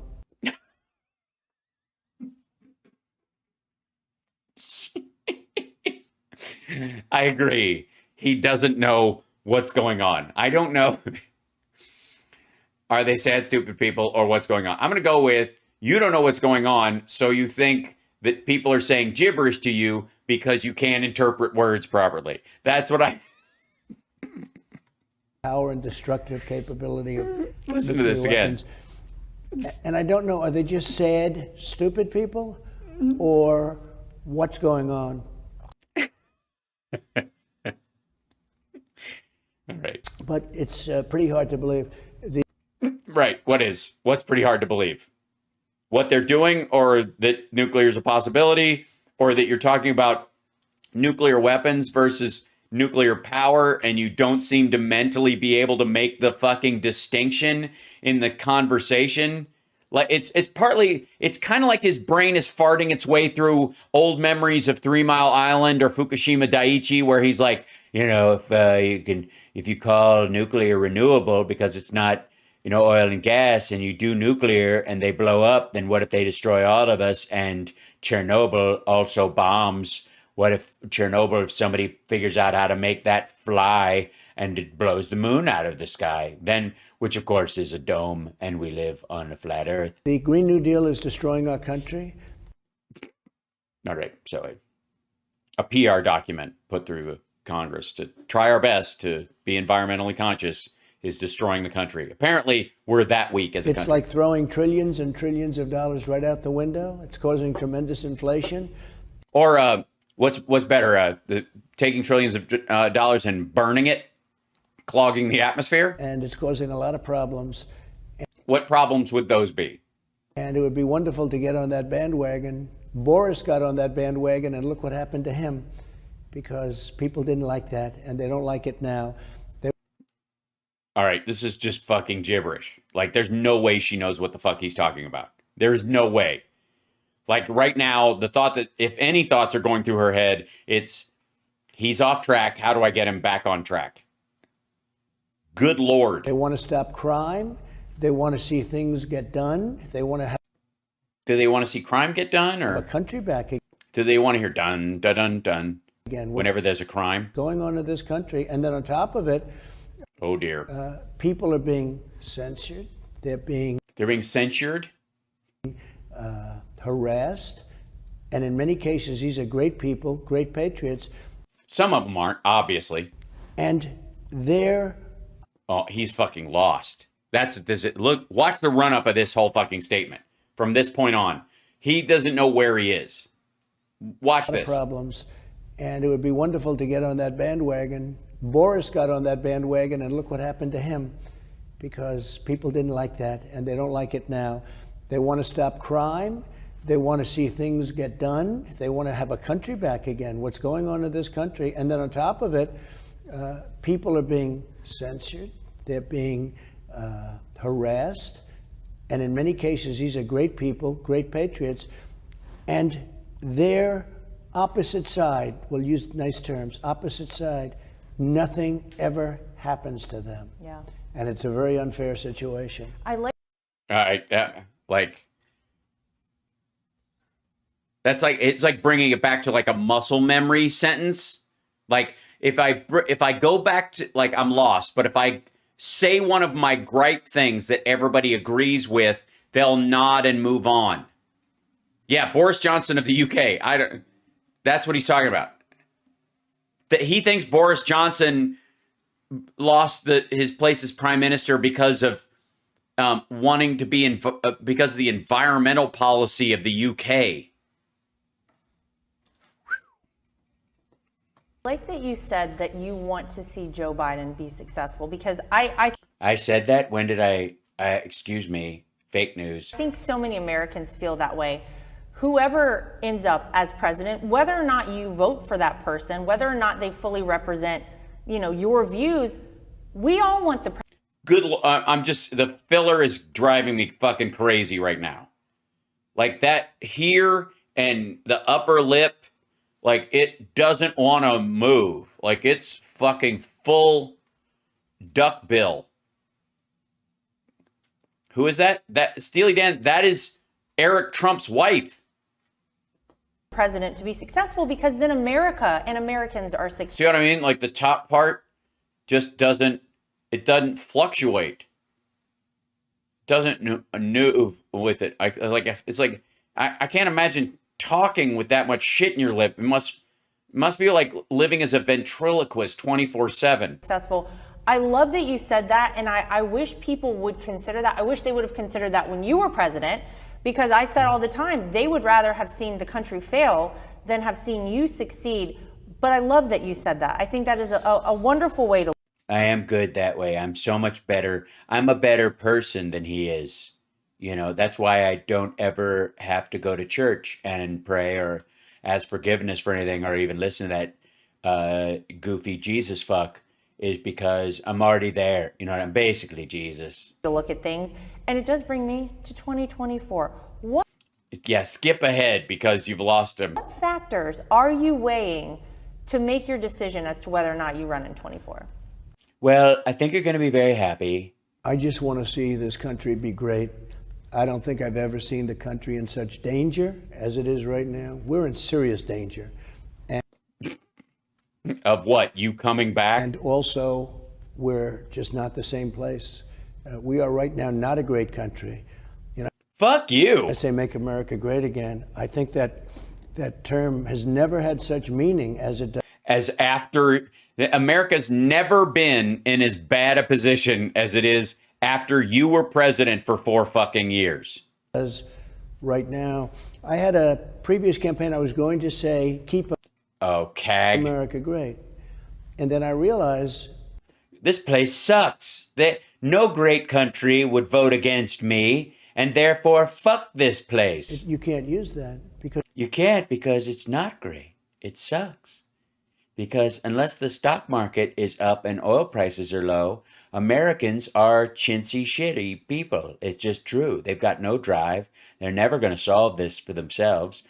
I agree. He doesn't know what's going on. I don't know. Are they sad, stupid people, or what's going on? I'm going to go with you don't know what's going on, so you think that people are saying gibberish to you because you can't interpret words properly. That's what I... Power and destructive capability of Listen to this weapons. Again. And I don't know, are they just sad, stupid people? Or what's going on? All right. But it's pretty hard to believe. Right. What's pretty hard to believe? What they're doing, or that nuclear is a possibility, or that you're talking about nuclear weapons versus nuclear power, and you don't seem to mentally be able to make the fucking distinction in the conversation. Like it's partly, it's kind of like his brain is farting its way through old memories of 3 Mile Island or Fukushima Daiichi, where he's like, if you call nuclear renewable because it's not, oil and gas, and you do nuclear and they blow up, then what if they destroy all of us? And Chernobyl also bombs. What if Chernobyl, if somebody figures out how to make that fly and it blows the moon out of the sky, then, which of course is a dome, and we live on a flat earth. The Green New Deal is destroying our country. All right, so a PR document put through the Congress to try our best to be environmentally conscious is destroying the country. Apparently, we're that weak as a country. It's like throwing trillions and trillions of dollars right out the window. It's causing tremendous inflation. Or what's better, taking trillions of dollars and burning it, clogging the atmosphere? And it's causing a lot of problems. What problems would those be? And it would be wonderful to get on that bandwagon. Boris got on that bandwagon, and look what happened to him, because people didn't like that, and they don't like it now. All right, this is just fucking gibberish. Like, there's no way she knows what the fuck he's talking about. There's no way. Like, right now, the thought that, if any thoughts are going through her head, it's, he's off track. How do I get him back on track? Good Lord. They want to stop crime. They want to see things get done. They want to have Do they want to see crime get done? a Or country back do they want to hear dun, dun, dun, dun again. What's whenever there's a crime? going on in this country? And then on top of it, Oh, dear. people are being censored. They're being They're being censured? harassed. And in many cases, these are great people, great patriots. Some of them aren't, obviously. And they're Oh, he's fucking lost. That's this. Look, watch the run up of this whole fucking statement. From this point on, he doesn't know where he is. Watch this. problems. And it would be wonderful to get on that bandwagon. Boris got on that bandwagon, and look what happened to him, because people didn't like that, and they don't like it now. They want to stop crime. They want to see things get done. They want to have a country back again. What's going on in this country? And then on top of it, people are being censored. They're being harassed. And in many cases, these are great people, great patriots. And their opposite side, we'll use nice terms, opposite side, nothing ever happens to them. Yeah. And it's a very unfair situation. I like Like, that's like, it's like bringing it back to like a muscle memory sentence. Like, if I go back to, like, I'm lost, but if I say one of my gripe things that everybody agrees with, they'll nod and move on. Yeah, Boris Johnson of the UK. That's what he's talking about. That he thinks Boris Johnson lost his place as prime minister because of wanting to be because of the environmental policy of the UK. like that you said that you want to see Joe Biden be successful, because I said that? When did I excuse me, fake news. I think so many Americans feel that way. Whoever ends up as president, whether or not you vote for that person, whether or not they fully represent, your views, we all want the the filler is driving me fucking crazy right now. Like that here and the upper lip, like it doesn't want to move. Like it's fucking full duck bill. Who is that? That Steely Dan, that is Eric Trump's wife. President to be successful, because then America and Americans are successful. See what I mean? Like the top part just doesn't fluctuate. Doesn't move with it. I can't imagine talking with that much shit in your lip. It must be like living as a ventriloquist 24/7. Successful. I love that you said that, and I wish people would consider that. I wish they would have considered that when you were president, because I said all the time, they would rather have seen the country fail than have seen you succeed. But I love that you said that. I think that is a wonderful way to. I am good that way. I'm so much better. I'm a better person than he is. That's why I don't ever have to go to church and pray or ask forgiveness for anything or even listen to that goofy Jesus fuck. is because I'm already there. You know what I'm basically Jesus. To look at things. And it does bring me to 2024. What Yeah, skip ahead because you've lost him. factors are you weighing to make your decision as to whether or not you run in 24? Well, I think you're going to be very happy. I just want to see this country be great. I don't think I've ever seen the country in such danger as it is right now. We're in serious danger. Of what? You coming back? And also, we're just not the same place. We are right now not a great country. You know, Fuck you. I say make America great again. I think that that term has never had such meaning as it As after America's never been in as bad a position as it is after you were president for 4 fucking years. does right now. I had a previous campaign, I was going to say, keep Okay. America great. And then I realized This place sucks. No great country would vote against me, and therefore fuck this place. you can't use that because You can't because it's not great. It sucks. Because unless the stock market is up and oil prices are low, Americans are chintzy, shitty people. It's just true. They've got no drive. They're never going to solve this for themselves.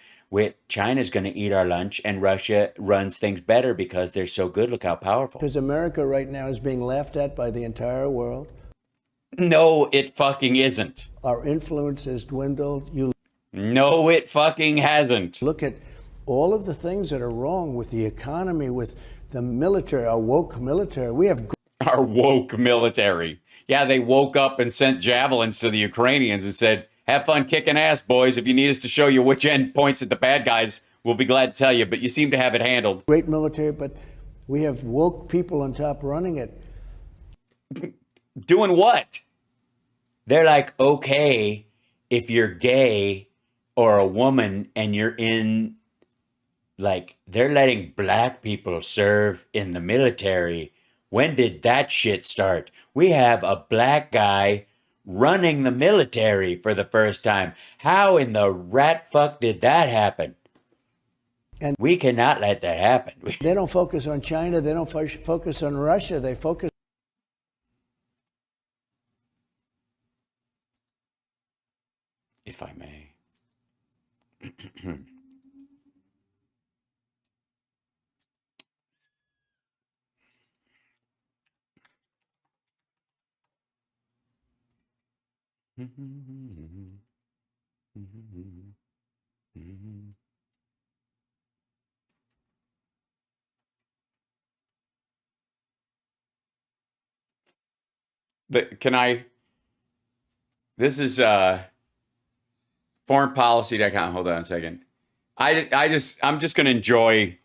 China's going to eat our lunch, and Russia runs things better because they're so good. Look how powerful. America right now is being laughed at by the entire world. No, it fucking isn't. Our influence has dwindled. You No, it fucking hasn't. look at all of the things that are wrong with the economy, with the military, our woke military. We have Our woke military. Yeah, they woke up and sent javelins to the Ukrainians and said, have fun kicking ass, boys. If you need us to show you which end points at the bad guys, we'll be glad to tell you. But you seem to have it handled. great military, but we have woke people on top running it. Doing what? They're like, okay, if you're gay or a woman and you're in, like, they're letting black people serve in the military. When did that shit start? We have a black guy running the military for the first time. How in the rat fuck did that happen? And we cannot let that happen. They don't focus on China. They don't focus on Russia. They focus. If I may. Can I? This is foreignpolicy.com. Hold on a second. I'm just going to enjoy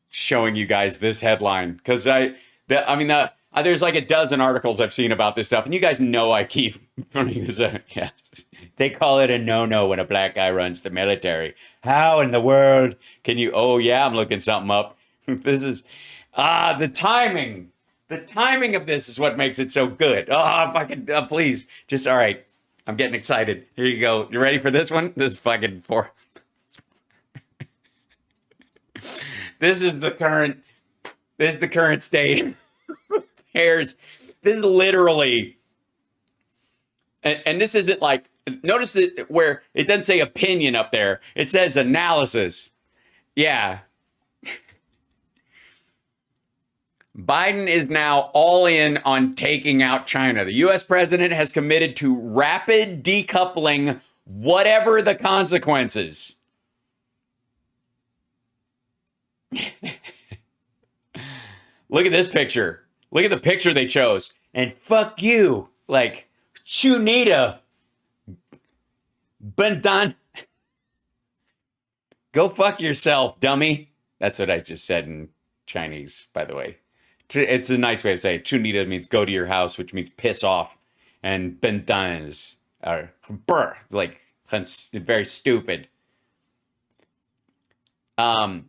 showing you guys this headline because there's like a dozen articles I've seen about this stuff, and you guys know I keep running this out. Yes. They call it a no-no when a black guy runs the military. How in the world can you? Oh yeah, I'm looking something up. This is the timing. The timing of this is what makes it so good. Oh, fucking please, just all right. I'm getting excited. Here you go. You ready for this one? This is fucking for. This is the current state. This is literally, and this isn't like, notice that where it doesn't say opinion up there. It says analysis. Yeah. Biden is now all in on taking out China. The U.S. president has committed to rapid decoupling, whatever the consequences. Look at this picture. Look at the picture they chose. And fuck you. Like, Chunita. Bendan. Go fuck yourself, dummy. That's what I just said in Chinese, by the way. It's a nice way to say it. Chunita means go to your house, which means piss off. And Bendan is like very stupid. The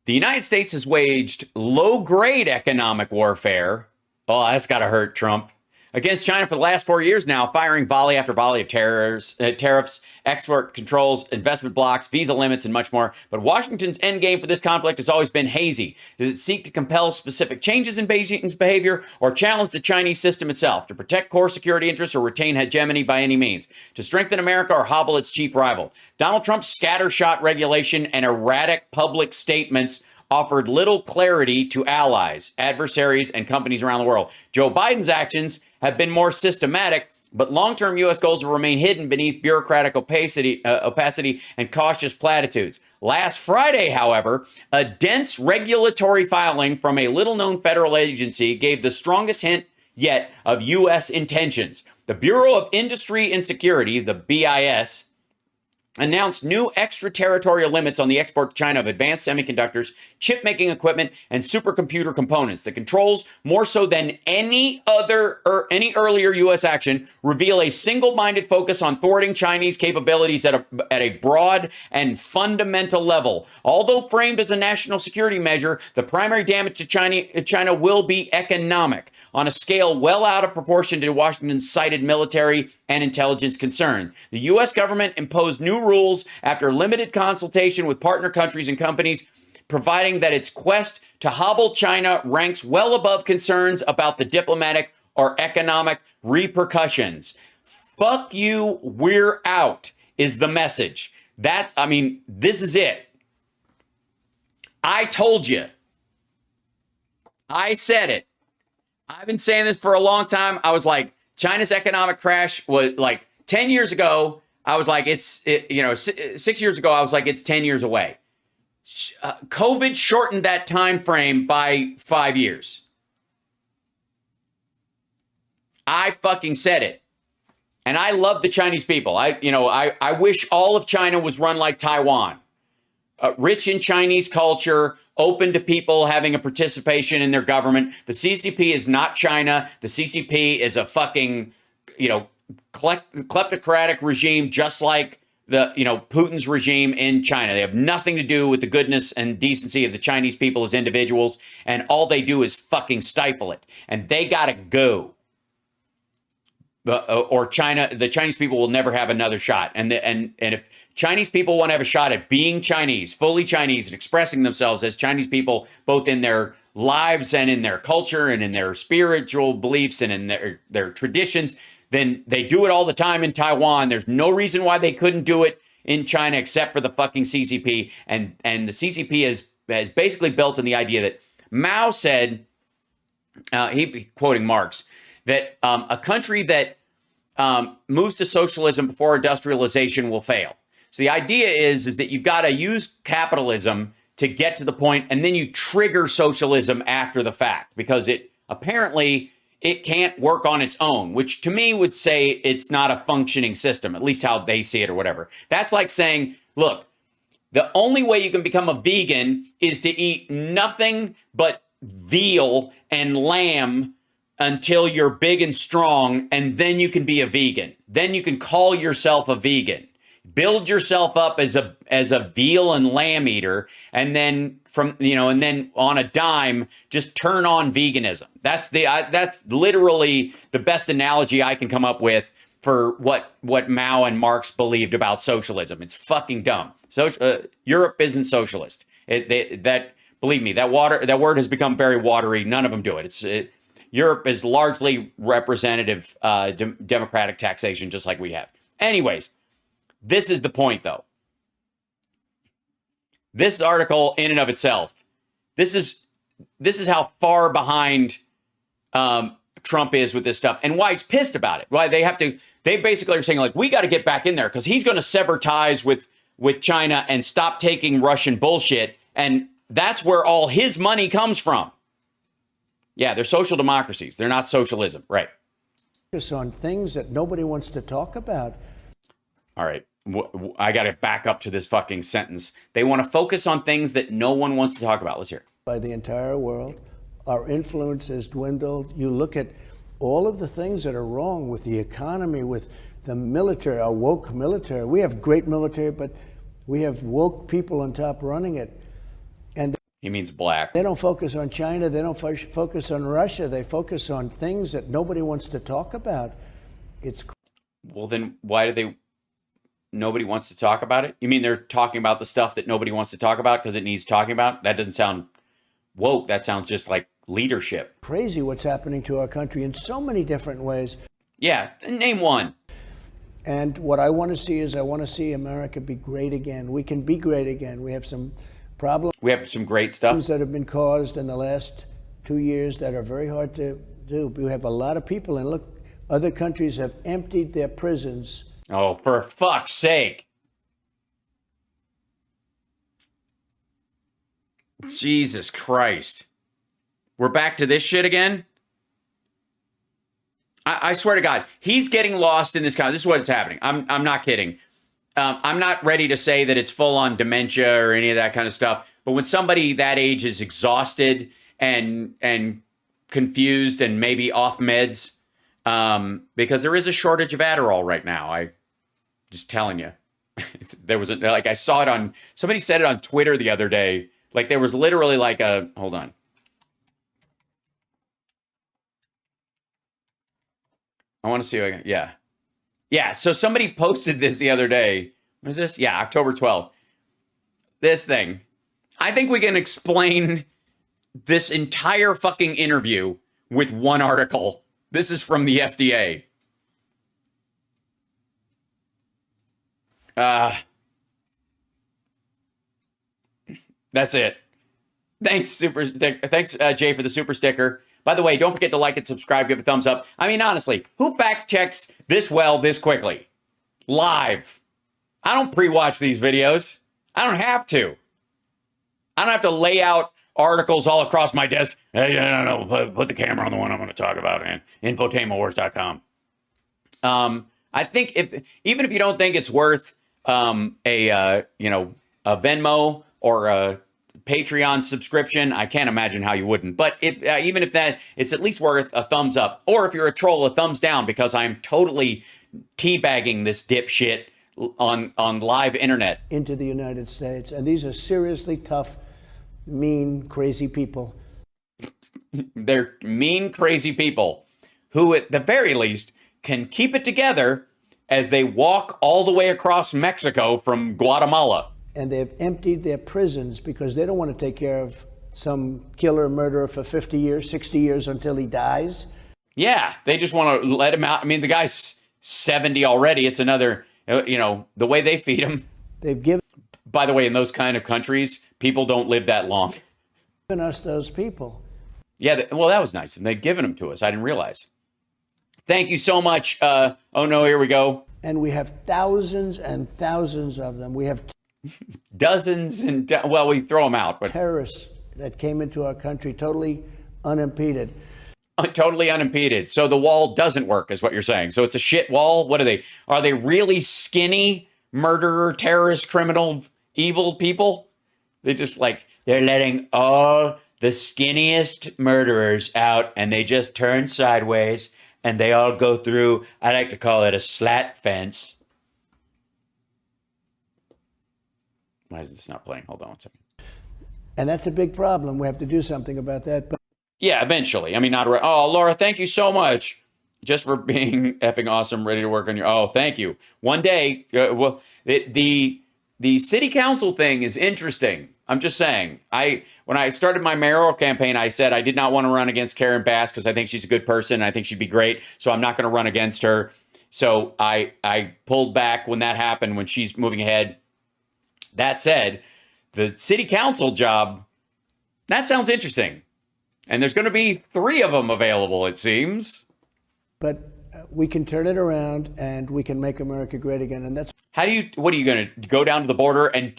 United States has waged low-grade economic warfare. Oh, that's got to hurt Trump. against China for the last 4 years now, firing volley after volley of tariffs, export controls, investment blocks, visa limits, and much more. But Washington's endgame for this conflict has always been hazy. Does it seek to compel specific changes in Beijing's behavior or challenge the Chinese system itself to protect core security interests or retain hegemony by any means, to strengthen America or hobble its chief rival? Donald Trump's scattershot regulation and erratic public statements offered little clarity to allies, adversaries, and companies around the world. Joe Biden's actions have been more systematic, but long-term U.S. goals will remain hidden beneath bureaucratic opacity and cautious platitudes. Last Friday, however, a dense regulatory filing from a little-known federal agency gave the strongest hint yet of U.S. intentions. The Bureau of Industry and Security, the BIS, announced new extraterritorial limits on the export to China of advanced semiconductors, chip-making equipment, and supercomputer components. The controls, more so than any earlier U.S. action, reveal a single-minded focus on thwarting Chinese capabilities at a broad and fundamental level. Although framed as a national security measure, the primary damage to China will be economic, on a scale well out of proportion to Washington's cited military and intelligence concern. The U.S. government imposed new rules after limited consultation with partner countries and companies, providing that its quest to hobble China ranks well above concerns about the diplomatic or economic repercussions. Fuck you, we're out, is the message. This is it. I told you. I said it. I've been saying this for a long time. I was like, China's economic crash was like 10 years ago. I was like, 6 years ago, I was like, it's 10 years away. COVID shortened that time frame by 5 years. I fucking said it. And I love the Chinese people. I wish all of China was run like Taiwan. Rich in Chinese culture, open to people having a participation in their government. The CCP is not China. The CCP is a fucking, kleptocratic regime, just like Putin's regime in China. They have nothing to do with the goodness and decency of the Chinese people as individuals, and all they do is fucking stifle it. And they gotta go. Or the Chinese people will never have another shot. And if Chinese people want to have a shot at being Chinese, fully Chinese, and expressing themselves as Chinese people, both in their lives and in their culture and in their spiritual beliefs and in their traditions, then they do it all the time in Taiwan. There's no reason why they couldn't do it in China except for the fucking CCP. And the CCP has basically built on the idea that Mao said, quoting Marx, that a country that moves to socialism before industrialization will fail. So the idea is that you've got to use capitalism to get to the point, and then you trigger socialism after the fact, because it can't work on its own, which to me would say it's not a functioning system, at least how they see it or whatever. That's like saying, look, the only way you can become a vegan is to eat nothing but veal and lamb until you're big and strong, and then you can be a vegan. Then you can call yourself a vegan. Build yourself up as a veal and lamb eater, and then and then on a dime, just turn on veganism. That's literally the best analogy I can come up with for what Mao and Marx believed about socialism. It's fucking dumb. Europe isn't socialist. Believe me, that word has become very watery. None of them do it. Europe is largely representative democratic taxation, just like we have. Anyways, this is the point, though. This article, in and of itself, this is how far behind Trump is with this stuff, and why he's pissed about it. Why they basically are saying, like, we got to get back in there because he's going to sever ties with China and stop taking Russian bullshit, and that's where all his money comes from. Yeah, they're social democracies. They're not socialism, right? Focus on things that nobody wants to talk about. All right. I got to back up to this fucking sentence. They want to focus on things that no one wants to talk about. Let's hear it. By the entire world, our influence has dwindled. You look at all of the things that are wrong with the economy, with the military, our woke military. We have great military, but we have woke people on top running it. And He means black. They don't focus on China. They don't focus on Russia. They focus on things that nobody wants to talk about. It's Well, then why do nobody wants to talk about it? You mean they're talking about the stuff that nobody wants to talk about because it needs talking about? That doesn't sound woke. That sounds just like leadership. crazy what's happening to our country in so many different ways. Yeah, name one. And what I want to see is I want to see America be great again. We can be great again. We have some problems We have some great stuff. that have been caused in the last 2 years that are very hard to do. We have a lot of people, and look, other countries have emptied their prisons. Oh, for fuck's sake. Jesus Christ. We're back to this shit again? I swear to God, he's getting lost in this kind. This is what's happening. I'm not kidding. I'm not ready to say that it's full on dementia or any of that kind of stuff. But when somebody that age is exhausted and confused and maybe off meds, because there is a shortage of Adderall right now. I just telling you, there was I saw it on, somebody said it on Twitter the other day. Like there was literally like hold on. I want to see. Yeah. So somebody posted this the other day. What is this? Yeah, October 12th. This thing. I think we can explain this entire fucking interview with one article. This is from the FDA. That's it. Thanks, Jay, for the super sticker. By the way, don't forget to like and subscribe, give a thumbs up. I mean, honestly, who fact checks this well, this quickly? Live. I don't pre-watch these videos. I don't have to. I don't have to lay out articles all across my desk. Hey, no, put the camera on the one I'm going to talk about, man. Infotainmentwars.com. I think even if you don't think it's worth a Venmo or a Patreon subscription, I can't imagine how you wouldn't. But if even if that, it's at least worth a thumbs up. Or if you're a troll, a thumbs down, because I'm totally teabagging this dipshit on live internet. Into the United States. And these are seriously tough, mean, crazy people. They're mean, crazy people who, at the very least, can keep it together as they walk all the way across Mexico from Guatemala. And they've emptied their prisons because they don't want to take care of some killer murderer for 50 years, 60 years until he dies. Yeah, they just want to let him out. I mean, the guy's 70 already. It's another, the way they feed him. They've given By the way, in those kind of countries, people don't live that long. us those people. Yeah, well, that was nice. And they've given them to us. I didn't realize. Thank you so much. Oh, no, here we go. And we have thousands and thousands of them. We have Dozens and, well, we throw them out, but terrorists that came into our country totally unimpeded. Totally unimpeded. So the wall doesn't work, is what you're saying. So it's a shit wall. What are they? Are they really skinny murderer, terrorist, criminal, evil people? They're letting all the skinniest murderers out, and they just turn sideways, and they all go through, I like to call it a slat fence. Why is this not playing? Hold on one second. And that's a big problem. We have to do something about that. But Yeah, eventually. I mean, not right. Oh, Laura, thank you so much just for being effing awesome, ready to work on your. Oh, thank you. One day, well, the city council thing is interesting. I'm just saying. When I started my mayoral campaign, I said I did not want to run against Karen Bass because I think she's a good person and I think she'd be great. So I'm not going to run against her. So I pulled back when that happened, when she's moving ahead. That said, the city council job, that sounds interesting. And there's going to be 3 of them available, it seems. But we can turn it around and we can make America great again. And that's What are you going to go down to the border and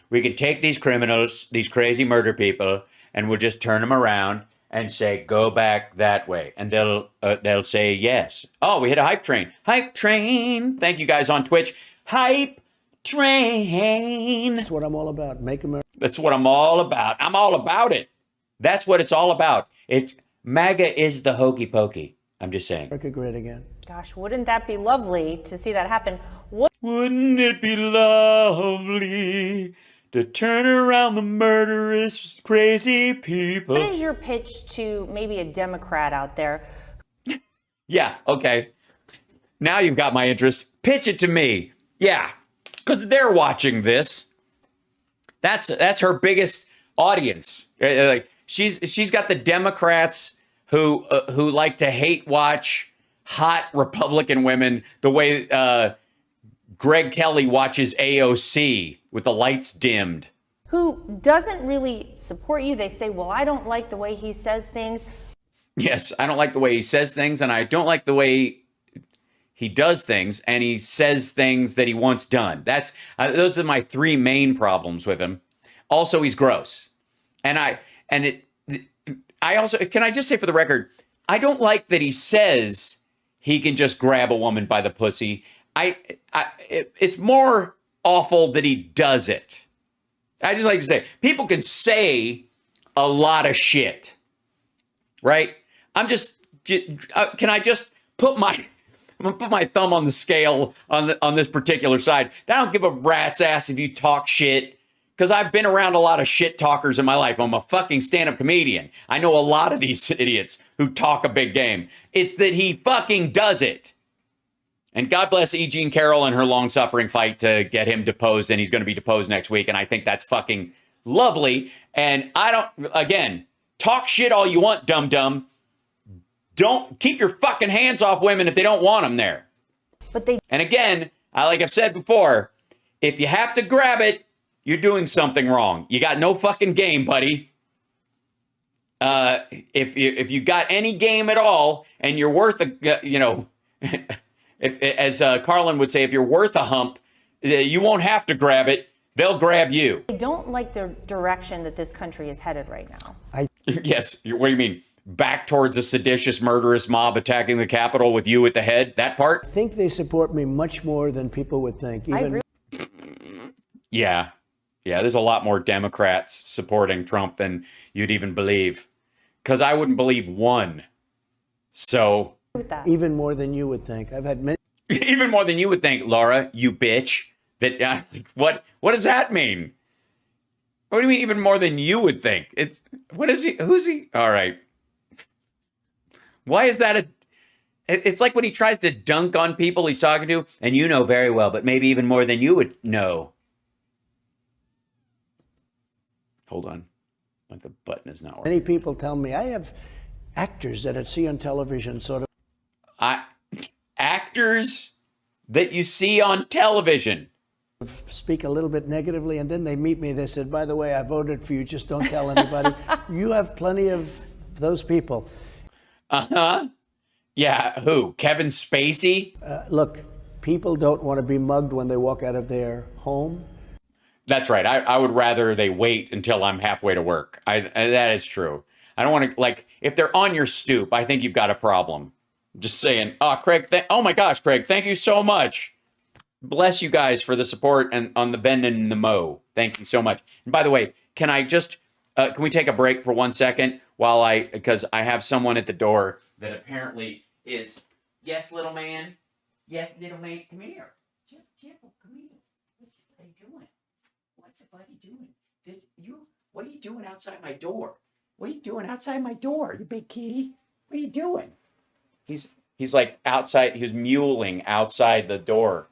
we can take these criminals, these crazy murder people, and we'll just turn them around and say, go back that way. And they'll say yes. Oh, we hit a hype train. Hype train. Thank you guys on Twitch. Hype train. what I'm all about. Make America. That's what I'm all about. I'm all about it. That's what it's all about. MAGA is the hokey pokey. I'm just saying. America great again. Gosh, wouldn't that be lovely to see that happen? Wouldn't it be lovely to turn around the murderous, crazy people. What is your pitch to maybe a Democrat out there? Yeah, okay. Now you've got my interest. Pitch it to me. Yeah, because they're watching this. That's her biggest audience. Like she's got the Democrats who like to hate watch hot Republican women the way Greg Kelly watches AOC with the lights dimmed. Who doesn't really support you. They say, well, I don't like the way he says things. Yes, I don't like the way he says things, and I don't like the way he does things, and he says things that he wants done. Those are my three main problems with him. Also, he's gross. I also, can I just say for the record, I don't like that he says he can just grab a woman by the pussy. It's more awful that he does it. I just like to say, people can say a lot of shit, right? Can I just put my thumb on the scale on this particular side? I don't give a rat's ass if you talk shit, because I've been around a lot of shit talkers in my life. I'm a fucking stand-up comedian. I know a lot of these idiots who talk a big game. It's that he fucking does it. And God bless E. Jean Carroll and her long-suffering fight to get him deposed, and he's going to be deposed next week, and I think that's fucking lovely. And again, talk shit all you want, dum-dum. Don't keep your fucking hands off women if they don't want them there. And again, like I've said before, if you have to grab it, you're doing something wrong. You got no fucking game, buddy. If you got any game at all, and you're worth as Carlin would say, if you're worth a hump, you won't have to grab it. They'll grab you. I don't like the direction that this country is headed right now. Yes. What do you mean? Back towards a seditious, murderous mob attacking the Capitol with you at the head? That part? I think they support me much more than people would think. Yeah. Yeah, there's a lot more Democrats supporting Trump than you'd even believe. Because I wouldn't believe one. So... Even more than you would think. I've had many... Even more than you would think, Laura, you bitch. What does that mean? What do you mean even more than you would think? What is he? Who's he? All right. Why is that it's like when he tries to dunk on people he's talking to, and you know very well, but maybe even more than you would know. Hold on. Like the button is not working. Many people tell me I have actors that I see on television sort of. Actors that you see on television speak a little bit negatively, and then they meet me. They said, by the way, I voted for you. Just don't tell anybody. You have plenty of those people. Uh-huh. Yeah, who? Kevin Spacey? Look, people don't want to be mugged when they walk out of their home. That's right. I would rather they wait until I'm halfway to work. That is true. I don't want to, if they're on your stoop, I think you've got a problem. Just saying, Craig, oh my gosh, Craig, thank you so much. Bless you guys for the support and on the bend and the mow. Thank you so much. And by the way, can I just, can we take a break for 1 second because I have someone at the door that apparently is, yes, little man. Yes, little man, come here. Chip, come here. What are you doing? What's your buddy doing? What are you doing outside my door? What are you doing outside my door, you big kitty? What are you doing? He's like outside, he was mewling outside the door.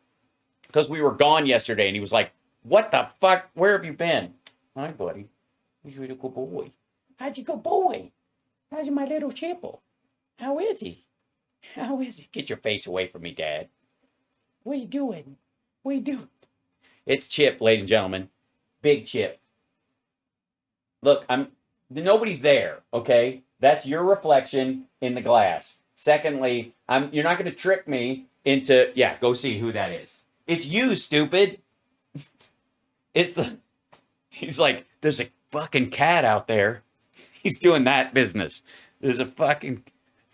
Because we were gone yesterday, and he was like, what the fuck? Where have you been? Hi, buddy. You're a good boy. How'd you go, boy? How's my little Chipple? How is he? How is he? Get your face away from me, Dad. What are you doing? What are you doing? It's Chip, ladies and gentlemen. Big Chip. Look, nobody's there, okay? That's your reflection in the glass. Secondly, you're not going to trick me into, go see who that is. It's you, stupid. He's like, there's a fucking cat out there. He's doing that business. There's a fucking,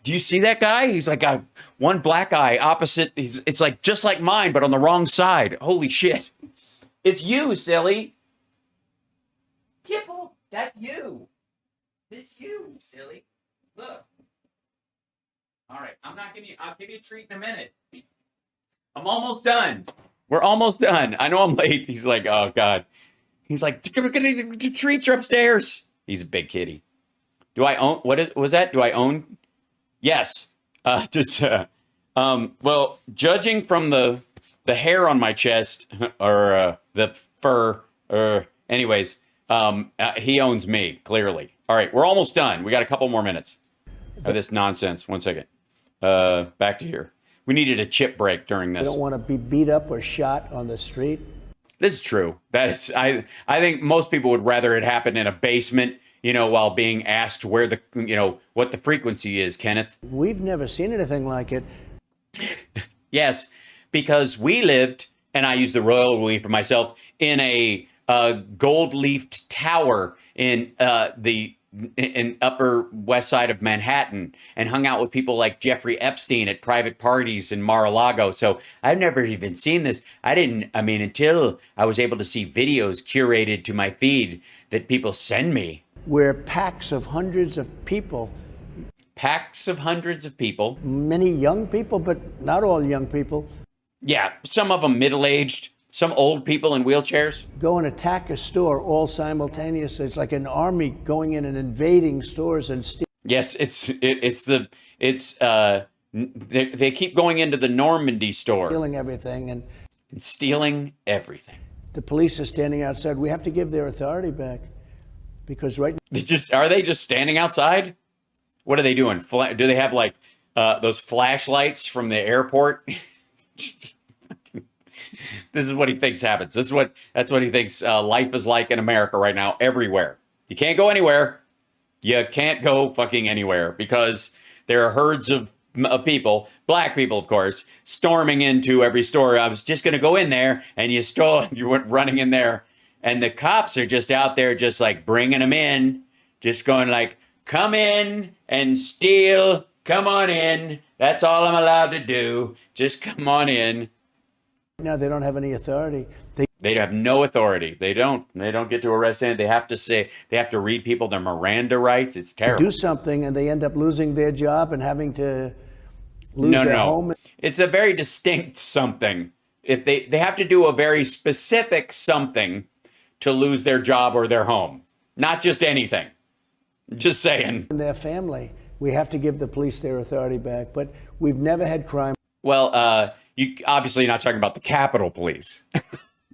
do you see that guy? He's like got one black eye opposite. It's like just like mine, but on the wrong side. Holy shit. It's you, silly. Tipple, that's you. It's you, silly. Look. All right, I'll give you a treat in a minute. I'm almost done. We're almost done. I know I'm late. He's like, oh God. He's like, the treats are upstairs. He's a big kitty. Do I own, was that? Do I own? Yes. Well, judging from the hair on my chest or the fur, anyways, he owns me, clearly. All right, we're almost done. We got a couple more minutes of this nonsense. 1 second. Back to here. We needed a chip break during this. They don't want to be beat up or shot on the street. This is true. That is, I think most people would rather it happen in a basement, while being asked where what the frequency is, Kenneth. We've never seen anything like it. Yes, because we lived, and I use the royal we for myself, in a gold-leafed tower in Upper West Side of Manhattan, and hung out with people like Jeffrey Epstein at private parties in Mar-a-Lago. So I've never even seen this. Until I was able to see videos curated to my feed that people send me. Where packs of hundreds of people. Packs of hundreds of people. Many young people, but not all young people. Yeah, some of them middle-aged. Some old people in wheelchairs. Go and attack a store all simultaneously. It's like an army going in and invading stores and stealing. Yes, they keep going into the Normandy store. Stealing everything and stealing everything. The police are standing outside. We have to give their authority back. Because right now, are they just standing outside? What are they doing? Do they have like those flashlights from the airport? This is what he thinks happens. That's what he thinks life is like in America right now, everywhere. You can't go anywhere. You can't go fucking anywhere because there are herds of black people, of course, storming into every store. I was just going to go in there, and you went running in there, and the cops are just out there just like bringing them in, just going like, come in and steal. Come on in. That's all I'm allowed to do. Just come on in. now they don't have any authority. They have no authority. They don't get to arrest anyone. They have to read people their Miranda rights. It's terrible. Do something and they end up losing their job and having to lose their home. It's a very distinct something. If they have to do a very specific something to lose their job or their home. Not just anything. Just saying. And their family. We have to give the police their authority back. But we've never had crime. Well, you obviously not talking about the Capitol Police.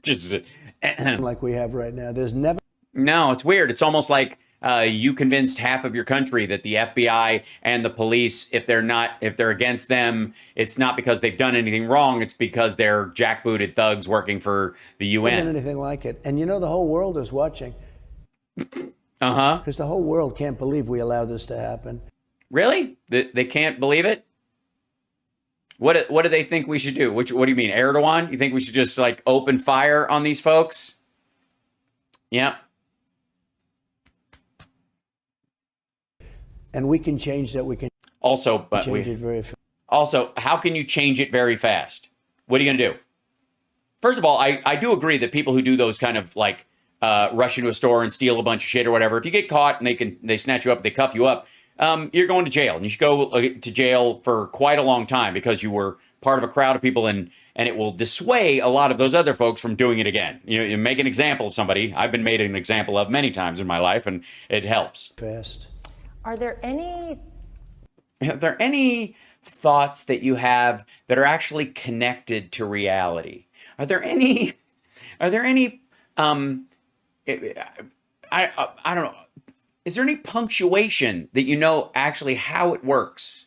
Just like we have right now. There's never. No, it's weird. It's almost like you convinced half of your country that the FBI and the police, if they're against them, it's not because they've done anything wrong. It's because they're jackbooted thugs working for the UN. Anything like it. And the whole world is watching. Uh-huh. Because the whole world can't believe we allow this to happen. Really? They can't believe it? What do they think we should do? What do you mean, Erdogan? You think we should just like open fire on these folks? Yep. And we can change that. We can change it very fast. Also, how can you change it very fast? What are you going to do? First of all, I do agree that people who do those kind of like rush into a store and steal a bunch of shit or whatever, if you get caught and they snatch you up, they cuff you up, you're going to jail. And you should go to jail for quite a long time because you were part of a crowd of people, and it will dissuade a lot of those other folks from doing it again. You make an example of somebody. I've been made an example of many times in my life, and it helps. Fast. Are there any thoughts that you have that are actually connected to reality? Are there any I don't know. Is there any punctuation that actually how it works?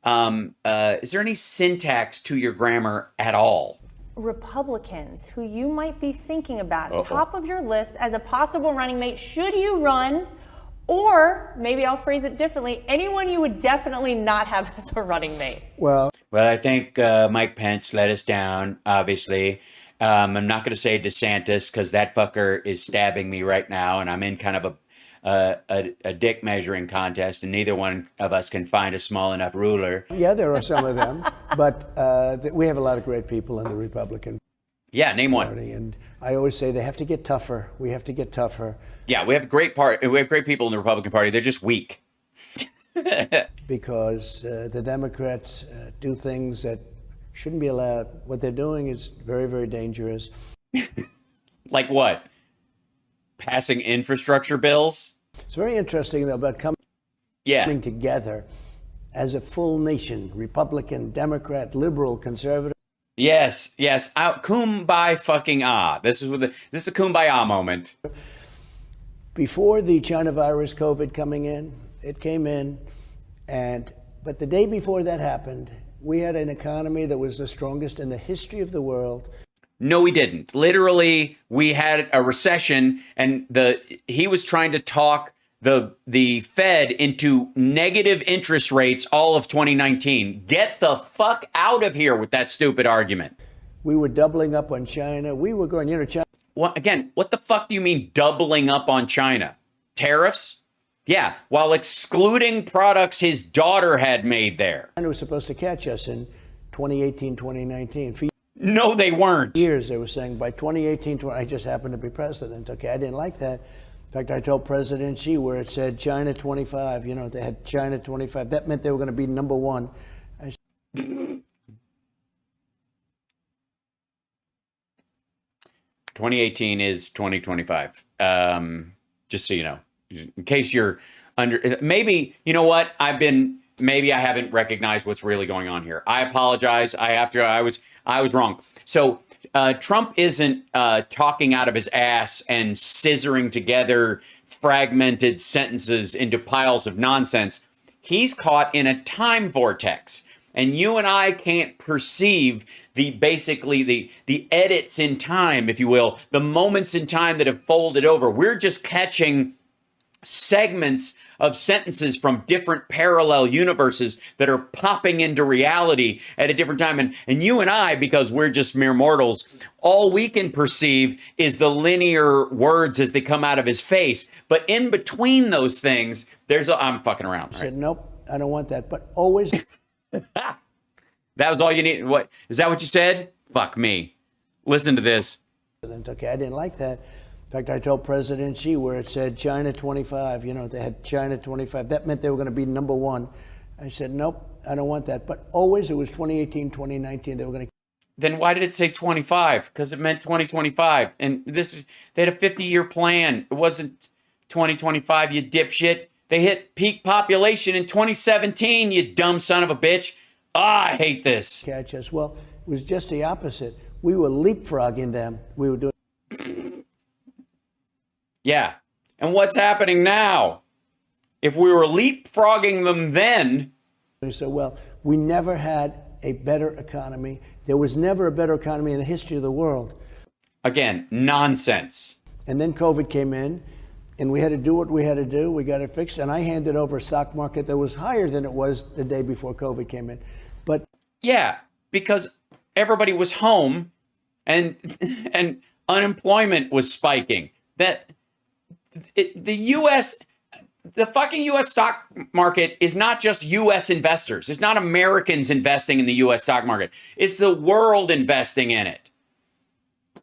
Is there any syntax to your grammar at all? Republicans who you might be thinking about, top of your list as a possible running mate, should you run? Or maybe I'll phrase it differently, anyone you would definitely not have as a running mate? Well, I think Mike Pence let us down, obviously. I'm not going to say DeSantis because that fucker is stabbing me right now, and I'm in kind of a dick measuring contest, and neither one of us can find a small enough ruler. Yeah, there are some of them, but we have a lot of great people in the Republican name one. Party, and I always say they have to get tougher. We have to get tougher. Yeah, we have great people in the Republican Party. They're just weak. Because the Democrats do things that shouldn't be allowed. What they're doing is very, very dangerous. Like what? passing infrastructure bills. It's very interesting, though, about coming together as a full nation, Republican, Democrat, liberal, conservative. Yes. Kumbaya fucking ah. This is the kumbaya moment. Before the China virus, COVID coming in, it came in, but the day before that happened, we had an economy that was the strongest in the history of the world. No, we didn't. Literally, we had a recession, and he was trying to talk the Fed into negative interest rates all of 2019. Get the fuck out of here with that stupid argument. We were doubling up on China. We were going, China. What the fuck do you mean doubling up on China? Tariffs? Yeah, while excluding products his daughter had made there. China was supposed to catch us in 2018, 2019. No, they weren't. Years they were saying by 2018, I just happened to be president. Okay, I didn't like that. In fact, I told President Xi where it said China 25, they had China 25. That meant they were going to be number one. 2018 is 2025. Just so you know, in case you're maybe, you know what? Maybe I haven't recognized what's really going on here. I apologize. I was wrong. So Trump isn't talking out of his ass and scissoring together fragmented sentences into piles of nonsense. He's caught in a time vortex. And you and I can't perceive the edits in time, if you will, the moments in time that have folded over. We're just catching segments of sentences from different parallel universes that are popping into reality at a different time. And you and I, because we're just mere mortals, all we can perceive is the linear words as they come out of his face. But in between those things, I'm fucking around. I said, nope, I don't want that. But always... That was all you need. What is that? What you said? Fuck me. Listen to this. Okay, I didn't like that. In fact, I told President Xi where it said China 25. They had China 25. That meant they were going to be number one. I said, nope, I don't want that. But always it was 2018, 2019. They were going to. Then why did it say 25? Because it meant 2025. And they had a 50-year plan. It wasn't 2025, you dipshit. They hit peak population in 2017, you dumb son of a bitch. I hate this. Catch us. Well, it was just the opposite. We were leapfrogging them. We were doing. Yeah. And what's happening now? If we were leapfrogging them then. So, well, we never had a better economy. There was never a better economy in the history of the world. Again, nonsense. And then COVID came in, and we had to do what we had to do. We got it fixed. And I handed over a stock market that was higher than it was the day before COVID came in. But yeah, because everybody was home and unemployment was spiking. The fucking US stock market is not just US investors. It's not Americans investing in the US stock market. It's the world investing in it.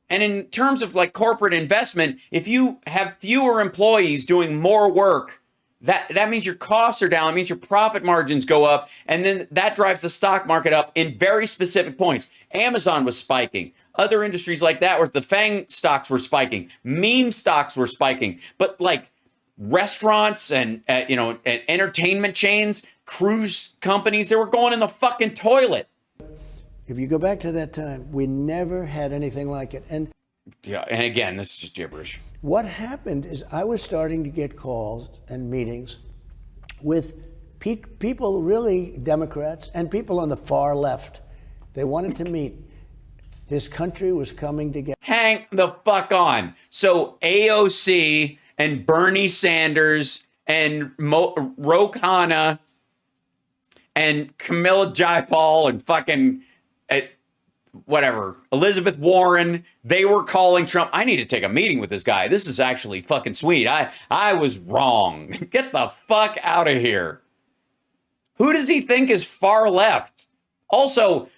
And in terms of like corporate investment, if you have fewer employees doing more work, that means your costs are down. It means your profit margins go up. And then that drives the stock market up in very specific points. Amazon was spiking. Other industries like that, where the FANG stocks were spiking. Meme stocks were spiking. But like restaurants and, and entertainment chains, cruise companies, they were going in the fucking toilet. If you go back to that time, we never had anything like it. And yeah, and again, this is just gibberish. What happened is I was starting to get calls and meetings with people, really Democrats, and people on the far left. They wanted to meet. This country was coming together. Hang the fuck on. So AOC and Bernie Sanders and Ro Khanna and Camilla Jayapal and fucking whatever, Elizabeth Warren, they were calling Trump. I need to take a meeting with this guy. This is actually fucking sweet. I was wrong. Get the fuck out of here. Who does he think is far left? Also,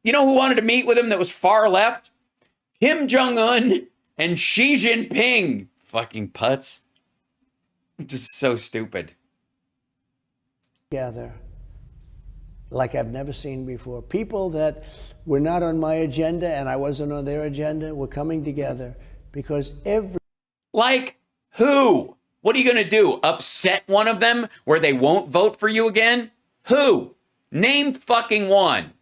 you know who wanted to meet with him that was far left? Kim Jong-un and Xi Jinping. Fucking putz. This is so stupid. Together. Like I've never seen before. People that were not on my agenda and I wasn't on their agenda were coming together because Like, who? What are you going to do? Upset one of them where they won't vote for you again? Who? Name fucking one.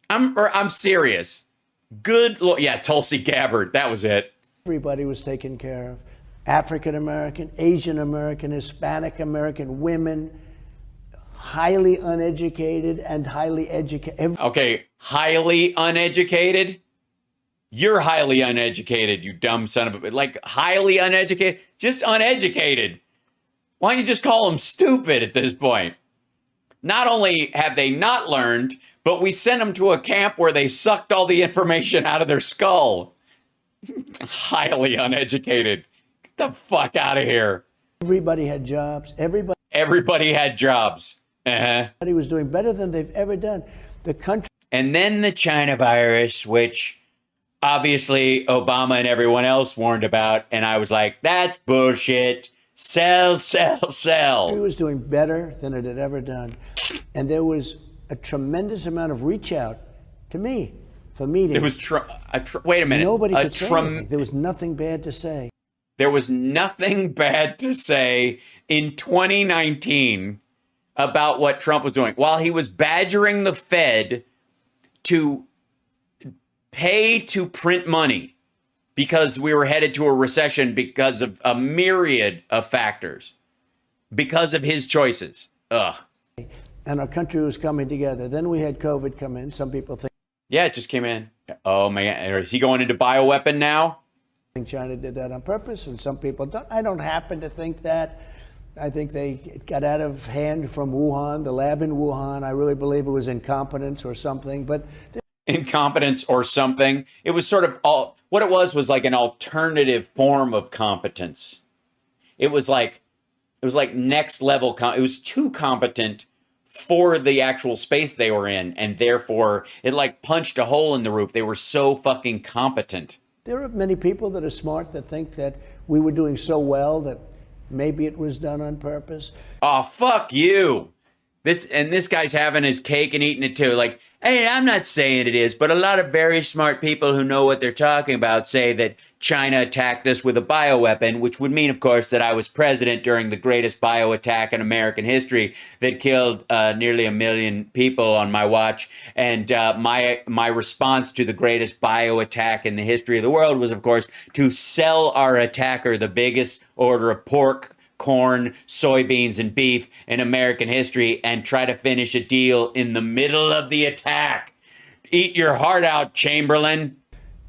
I'm serious. Good Lord. Yeah, Tulsi Gabbard. That was it. Everybody was taken care of. African American, Asian American, Hispanic American, women, highly uneducated and highly educated. Okay, highly uneducated? You're highly uneducated, you dumb son of a... Like, highly uneducated? Just uneducated. Why don't you just call them stupid at this point? Not only have they not learned, but we sent them to a camp where they sucked all the information out of their skull. Highly uneducated. Get the fuck out of here. Everybody had jobs. Everybody had jobs. Everybody was doing better than they've ever done. The country. And then the China virus, which obviously Obama and everyone else warned about. And I was like, that's bullshit. Sell, sell, sell. It was doing better than it had ever done. And there was a tremendous amount of reach out to me for meetings. It was, wait a minute. Nobody could say anything. There was nothing bad to say. There was nothing bad to say in 2019 about what Trump was doing. While he was badgering the Fed to pay to print money because we were headed to a recession because of a myriad of factors, because of his choices. Ugh. And our country was coming together. Then we had COVID come in. Some people think. Yeah, it just came in. Oh, man. Is he going into bioweapon now? China did that on purpose, and some people don't. I don't happen to think that. I think they got out of hand from Wuhan, the lab in Wuhan. I really believe it was incompetence or something. But incompetence or something. It was sort of what it was like an alternative form of competence. It was like next level. It was too competent for the actual space they were in, and therefore it like punched a hole in the roof. They were so fucking competent. There are many people that are smart that think that we were doing so well that maybe it was done on purpose. Oh, fuck you. This guy's having his cake and eating it too. Like, hey, I'm not saying it is, but a lot of very smart people who know what they're talking about say that China attacked us with a bioweapon, which would mean, of course, that I was president during the greatest bio attack in American history that killed nearly 1 million people on my watch. And my response to the greatest bio attack in the history of the world was, of course, to sell our attacker the biggest order of pork, corn, soybeans, and beef in American history and try to finish a deal in the middle of the attack. Eat your heart out, Chamberlain.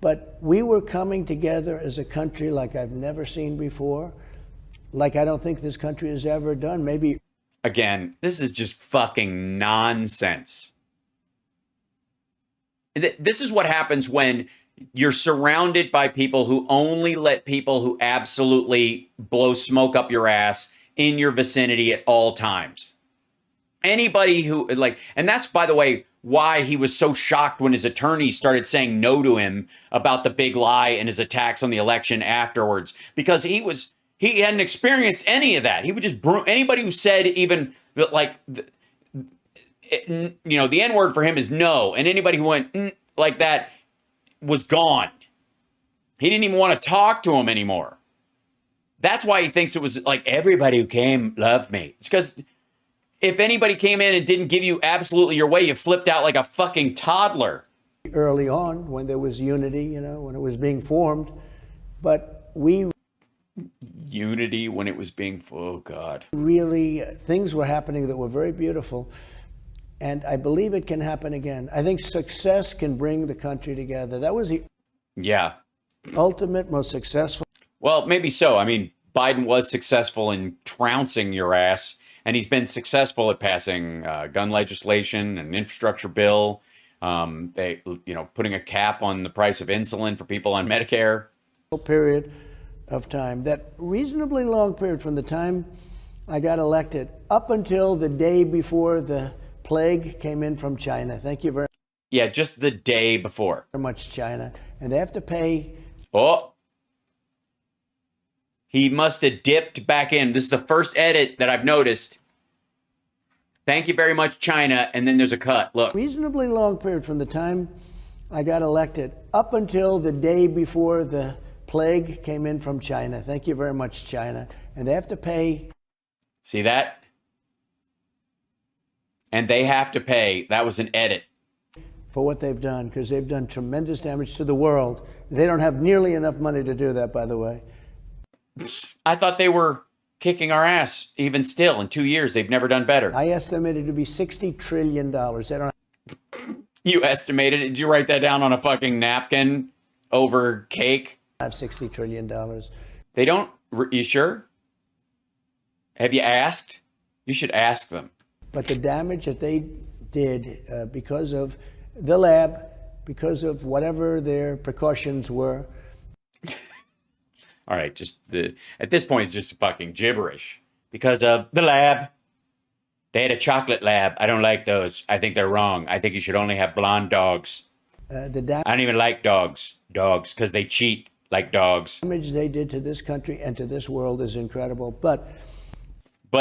But we were coming together as a country like I've never seen before, like I don't think this country has ever done. Maybe. Again, this is just fucking nonsense. This is what happens when you're surrounded by people who only let people who absolutely blow smoke up your ass in your vicinity at all times. Anybody who and that's, by the way, why he was so shocked when his attorneys started saying no to him about the big lie and his attacks on the election afterwards, because he hadn't experienced any of that. He would just anybody who said even like, the N-word for him is no. And anybody who went like that was gone. He didn't even want to talk to him anymore. That's why he thinks it was like everybody who came loved me. It's because if anybody came in and didn't give you absolutely your way, you flipped out like a fucking toddler. Early on, when there was unity, when it was being formed, but unity when it was being, oh God. Really, things were happening that were very beautiful. And I believe it can happen again. I think success can bring the country together. That was the ultimate, most successful. Well, maybe so. I mean, Biden was successful in trouncing your ass, and he's been successful at passing gun legislation, an infrastructure bill, putting a cap on the price of insulin for people on Medicare. Period of time, that reasonably long period from the time I got elected up until the day before the plague came in from China. Thank you very much. Yeah, just the day before. Very much China. And they have to pay. Oh. He must have dipped back in. This is the first edit that I've noticed. Thank you very much, China. And then there's a cut. Look. Reasonably long period from the time I got elected up until the day before the plague came in from China. Thank you very much, China. And they have to pay. See that? And they have to pay. That was an edit. For what they've done, because they've done tremendous damage to the world. They don't have nearly enough money to do that, by the way. I thought they were kicking our ass even still. In 2 years, they've never done better. I estimated it to be $60 trillion. They don't You estimated it? Did you write that down on a fucking napkin over cake? have $60 trillion. They don't? You sure? Have you asked? You should ask them. But the damage that they did because of the lab, because of whatever their precautions were. All right, at this point, it's just fucking gibberish. Because of the lab. They had a chocolate lab. I don't like those. I think they're wrong. I think you should only have blonde dogs. I don't even like dogs, because they cheat like dogs. The damage they did to this country and to this world is incredible. But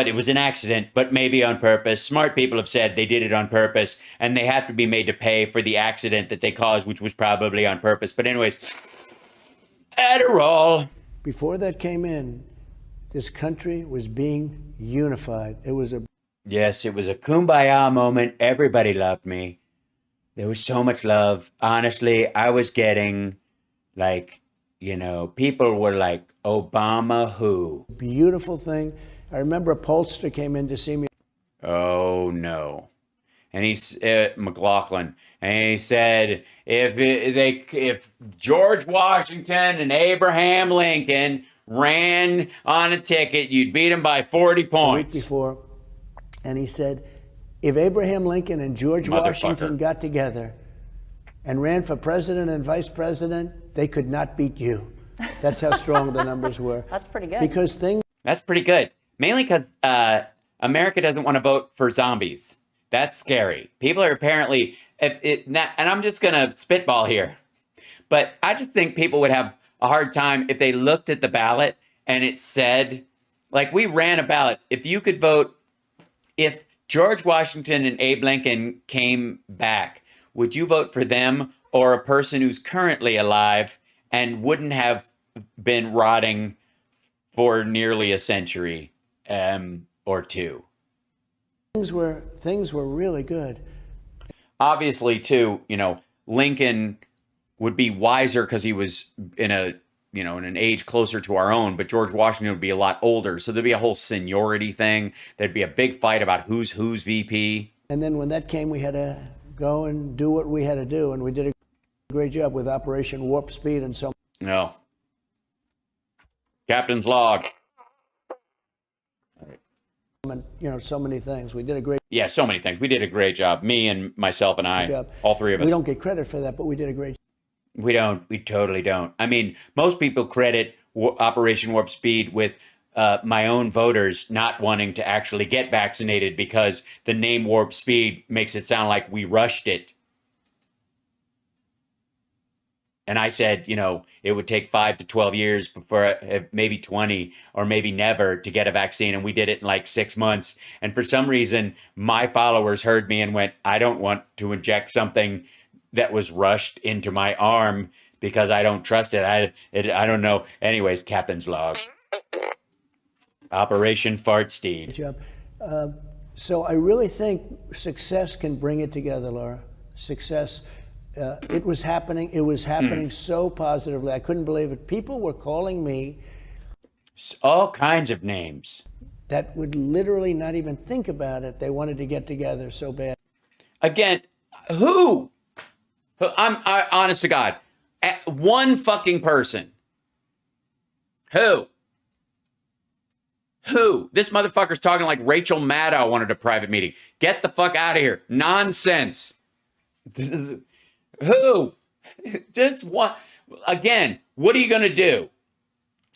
it was an accident, but maybe on purpose. Smart people have said they did it on purpose, and they have to be made to pay for the accident that they caused, which was probably on purpose. But anyways, Adderall. Before that came in, this country was being unified. Yes, it was a kumbaya moment. Everybody loved me. There was so much love. Honestly, I was getting, people were like, Obama who? Beautiful thing. I remember a pollster came in to see me. Oh, no. And he's McLaughlin, and he said, if George Washington and Abraham Lincoln ran on a ticket, you'd beat him by 40 points. The week before. And he said, if Abraham Lincoln and George Washington got together and ran for president and vice president, they could not beat you. That's how strong the numbers were. That's pretty good. That's pretty good. Mainly because America doesn't want to vote for zombies. That's scary. People are apparently, and I'm just going to spitball here, but I just think people would have a hard time if they looked at the ballot and it said, we ran a ballot. If you could vote, if George Washington and Abe Lincoln came back, would you vote for them or a person who's currently alive and wouldn't have been rotting for nearly a century or two? Things were really good. Obviously, too, Lincoln would be wiser because he was in an age closer to our own, but George Washington would be a lot older. So there'd be a whole seniority thing. There'd be a big fight about who's VP. And then when that came, we had to go and do what we had to do. And we did a great job with Operation Warp Speed and so. No. Captain's log. So many things. We did a great Yeah, so many things. We did a great job. Me and myself and I, job. All three of us. We don't get credit for that, but we did a great job. We don't. We totally don't. I mean, most people credit Operation Warp Speed with my own voters not wanting to actually get vaccinated because the name Warp Speed makes it sound like we rushed it. And I said, it would take 5 to 12 years before maybe 20 or maybe never to get a vaccine. And we did it in 6 months. And for some reason, my followers heard me and went, I don't want to inject something that was rushed into my arm because I don't trust it. I don't know. Anyways, Captain's log. Operation Fart Steed. Good job. So I really think success can bring it together, Laura. Success. It was happening. It was happening so positively. I couldn't believe it. People were calling me. All kinds of names. That would literally not even think about it. They wanted to get together so bad. Again, who? I honest to God, one fucking person. Who? This motherfucker's talking like Rachel Maddow wanted a private meeting. Get the fuck out of here. Nonsense. Who? Just what? Again, what are you going to do?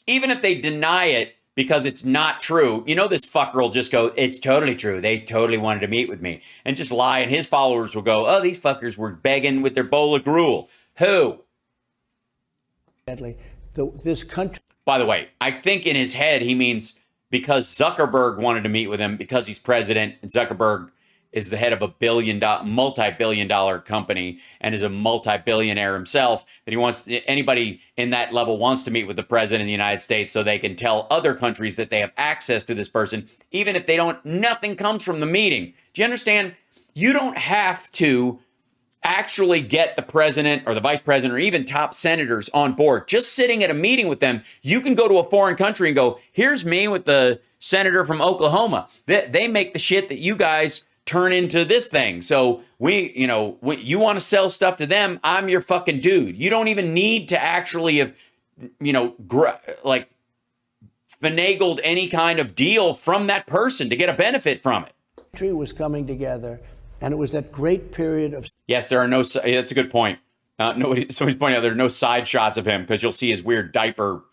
Even if they deny it because it's not true, this fucker will just go, it's totally true. They totally wanted to meet with me and just lie. And his followers will go, oh, these fuckers were begging with their bowl of gruel. Who? This country. By the way, I think in his head, he means because Zuckerberg wanted to meet with him because he's president and Zuckerberg is the head of a multi-billion-dollar company and is a multi-billionaire himself, that he wants anybody in that level wants to meet with the president of the United States so they can tell other countries that they have access to this person, even if they don't, nothing comes from the meeting. Do you understand? You don't have to actually get the president or the vice president or even top senators on board. Just sitting at a meeting with them, you can go to a foreign country and go, here's me with the senator from Oklahoma. They make the shit that you guys turn into this thing. So you want to sell stuff to them, I'm your fucking dude. You don't even need to actually have, finagled any kind of deal from that person to get a benefit from it. Country was coming together, and it was that great period of... Yes, there are no... That's a good point. Somebody's pointing out there are no side shots of him because you'll see his weird diaper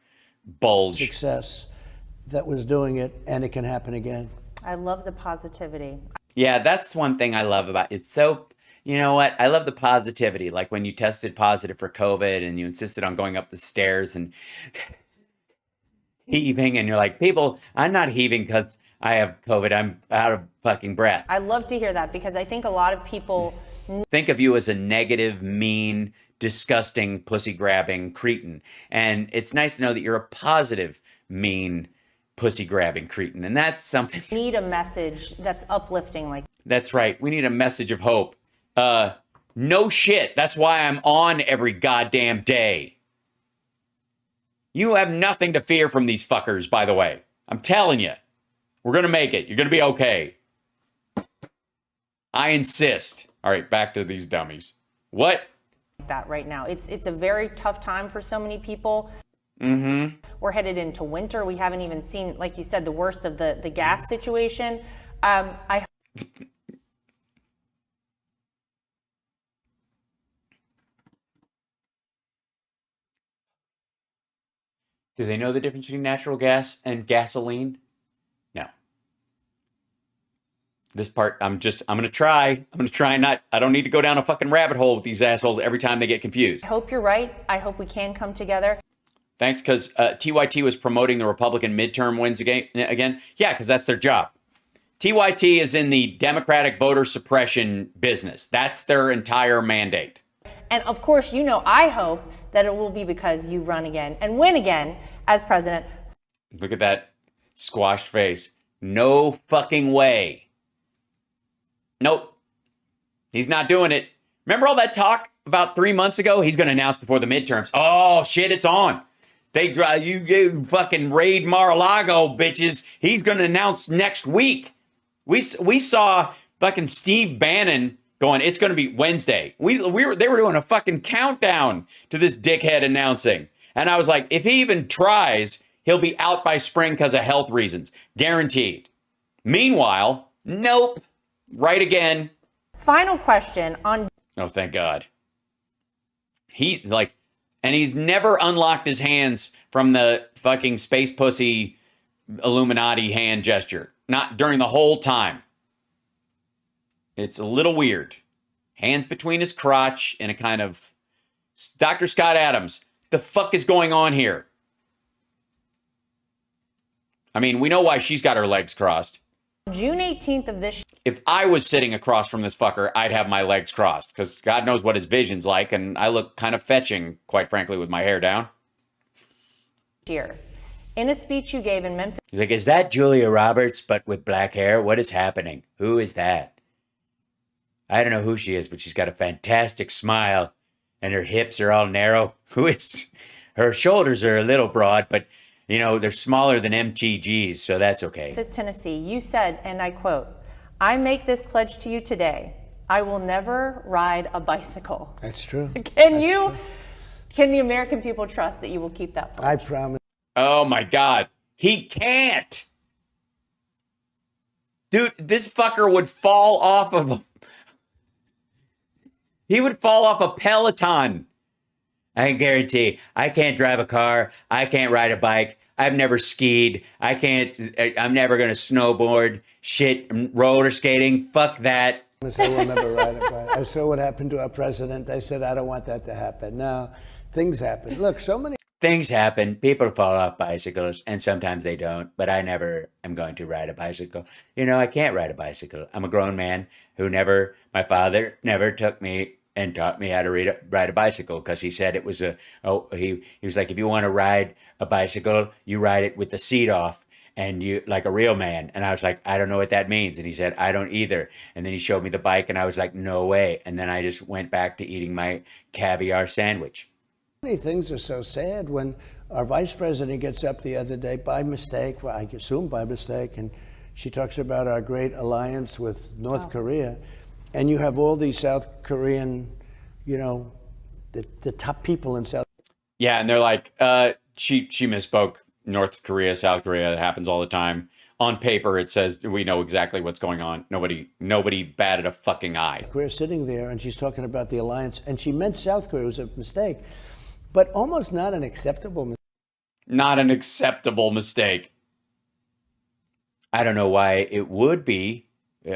bulge. Success that was doing it, and it can happen again. I love the positivity. Yeah, that's one thing I love about it. It's so... You know what? I love the positivity. Like when you tested positive for COVID and you insisted on going up the stairs and heaving, and you're like, people, I'm not heaving because I have COVID. I'm out of fucking breath. I love to hear that because I think a lot of people think of you as a negative, mean, disgusting, pussy-grabbing cretin. And it's nice to know that you're a positive, mean, pussy-grabbing cretin. And that's something... need a message that's uplifting. That's right. We need a message of hope. No shit. That's why I'm on every goddamn day. You have nothing to fear from these fuckers, by the way. I'm telling you. We're going to make it. You're going to be okay. I insist. All right, back to these dummies. What? That right now. It's a very tough time for so many people. Mm-hmm. We're headed into winter. We haven't even seen, like you said, the worst of the gas situation. Do they know the difference between natural gas and gasoline? No. This part, I'm going to try. I don't need to go down a fucking rabbit hole with these assholes every time they get confused. I hope you're right. I hope we can come together. Thanks, because TYT was promoting the Republican midterm wins again. Yeah, because that's their job. TYT is in the Democratic voter suppression business. That's their entire mandate. And of course, I hope that it will be because you run again and win again as president. Look at that squashed face. No fucking way. Nope. He's not doing it. Remember all that talk about 3 months ago? He's going to announce before the midterms. Oh, shit, it's on. You fucking raid Mar-a-Lago, bitches. He's going to announce next week. We saw fucking Steve Bannon going, it's going to be Wednesday. They were doing a fucking countdown to this dickhead announcing. And I was like, if he even tries, he'll be out by spring because of health reasons. Guaranteed. Meanwhile, nope. Right again. Final question on... Oh, thank God. He's never unlocked his hands from the fucking space pussy Illuminati hand gesture. Not during the whole time. It's a little weird. Hands between his crotch in a kind of... Dr. Scott Adams, the fuck is going on here? I mean, we know why she's got her legs crossed. June 18th of this... If I was sitting across from this fucker, I'd have my legs crossed because God knows what his vision's like, and I look kind of fetching, quite frankly, with my hair down. Year. In a speech you gave in Memphis... He's like, is that Julia Roberts, but with black hair? What is happening? Who is that? I don't know who she is, but she's got a fantastic smile, and her hips are all narrow. Who is... Her shoulders are a little broad, but, they're smaller than MTGs, so that's okay. Memphis, Tennessee, you said, and I quote, I make this pledge to you today. I will never ride a bicycle. That's true. Can the American people trust that you will keep that pledge? I promise. Oh my God. He can't. Dude, this fucker would fall off of he would fall off a Peloton. I can guarantee I can't drive a car. I can't ride a bike. I've never skied. I'm never going to snowboard. Shit, roller skating. Fuck that. I will never ride a bike. I saw what happened to our president. I said, I don't want that to happen. No, things happen. Look, so many things happen. People fall off bicycles, and sometimes they don't. But I never am going to ride a bicycle. You know, I can't ride a bicycle. I'm a grown man who never. My father never took me and taught me how to ride a bicycle because he said it was he was like, if you want to ride a bicycle, you ride it with the seat off and you like a real man. And I was like, I don't know what that means. And he said, I don't either. And then he showed me the bike and I was like, no way. And then I just went back to eating my caviar sandwich. Many things are so sad. When our vice president gets up the other day by mistake, well, I assume by mistake, and she talks about our great alliance with North Korea, and you have all these South Korean, you know, the top people in South. Yeah, and they're like, she misspoke. North Korea, South Korea, it happens all the time. On paper, it says we know exactly what's going on. Nobody batted a fucking eye. Korea sitting there, and she's talking about the alliance, and she meant South Korea. It was a mistake, but almost not an acceptable mistake. Not an acceptable mistake. I don't know why it would be,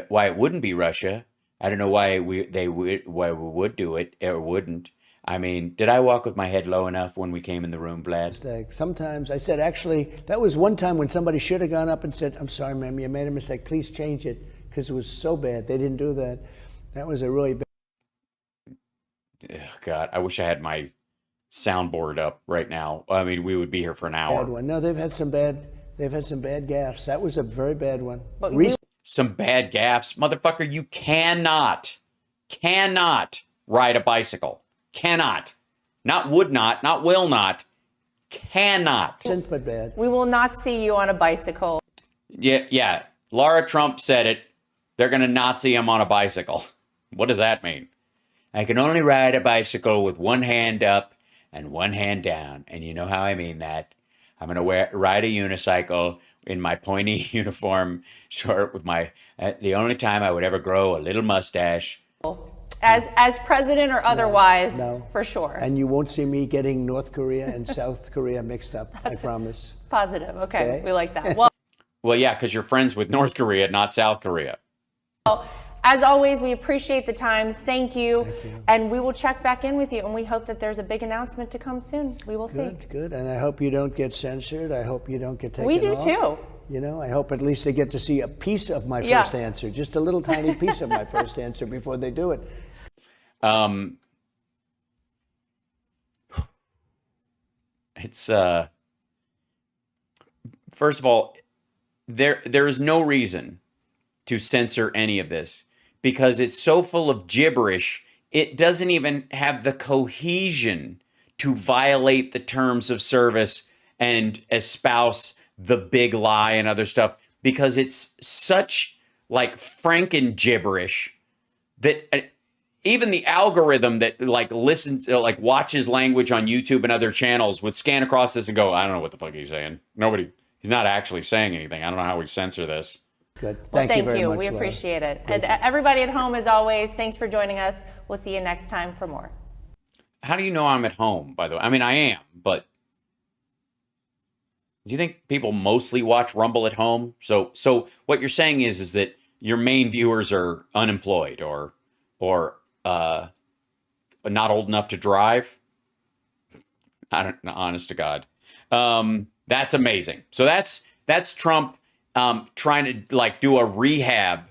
why it wouldn't be Russia. I don't know why we would do it or wouldn't. I mean, did I walk with my head low enough when we came in the room, Vlad? Mistake. Sometimes I said, actually, that was one time when somebody should have gone up and said, I'm sorry, ma'am, you made a mistake. Please change it, because it was so bad. They didn't do that. That was a really bad. Ugh, God, I wish I had my soundboard up right now. I mean, we would be here for an hour. Bad one. No, they've had some bad gaffes. That was a very bad one. But some bad gaffes. Motherfucker, you cannot ride a bicycle. Cannot. Not would not will not. Cannot. But bad. we will not see you on a bicycle. Yeah. Lara Trump said it. They're going to Nazi him on a bicycle. What does that mean? I can only ride a bicycle with one hand up and one hand down. And you know how I mean that. I'm going to ride a unicycle in my pointy uniform, short with my, the only time I would ever grow a little mustache. As president or otherwise, No. for sure. And you won't see me getting North Korea and South Korea mixed up. I promise. Positive. Okay, Okay. we like that. Well, yeah, because you're friends with North Korea, not South Korea. Well, as always, we appreciate the time. Thank you. And we will check back in with you. And we hope that there's a big announcement to come soon. We will see. Good. And I hope you don't get censored. I hope you don't get taken We do off. too. You know, I hope at least they get to see a piece of my Yeah. first answer, just a little tiny piece of my first answer before they do it. It's first of all, there is no reason to censor any of this because it's so full of gibberish. It doesn't even have the cohesion to violate the terms of service and espouse the big lie and other stuff because it's such like Franken gibberish that even the algorithm that like listens, like watches language on YouTube and other channels would scan across this and go, I don't know what the fuck he's saying. He's not actually saying anything. I don't know how we censor this. Good. Well, Thank you very much. We Lara. appreciate it. And everybody at home, as always, thanks for joining us. We'll see you next time for more. How do you know I'm at home, by the way? I mean, I am, but do you think people mostly watch Rumble at home? So what you're saying is that your main viewers are unemployed or not old enough to drive? I don't know, honest to God. That's amazing. So that's Trump trying to like do a rehab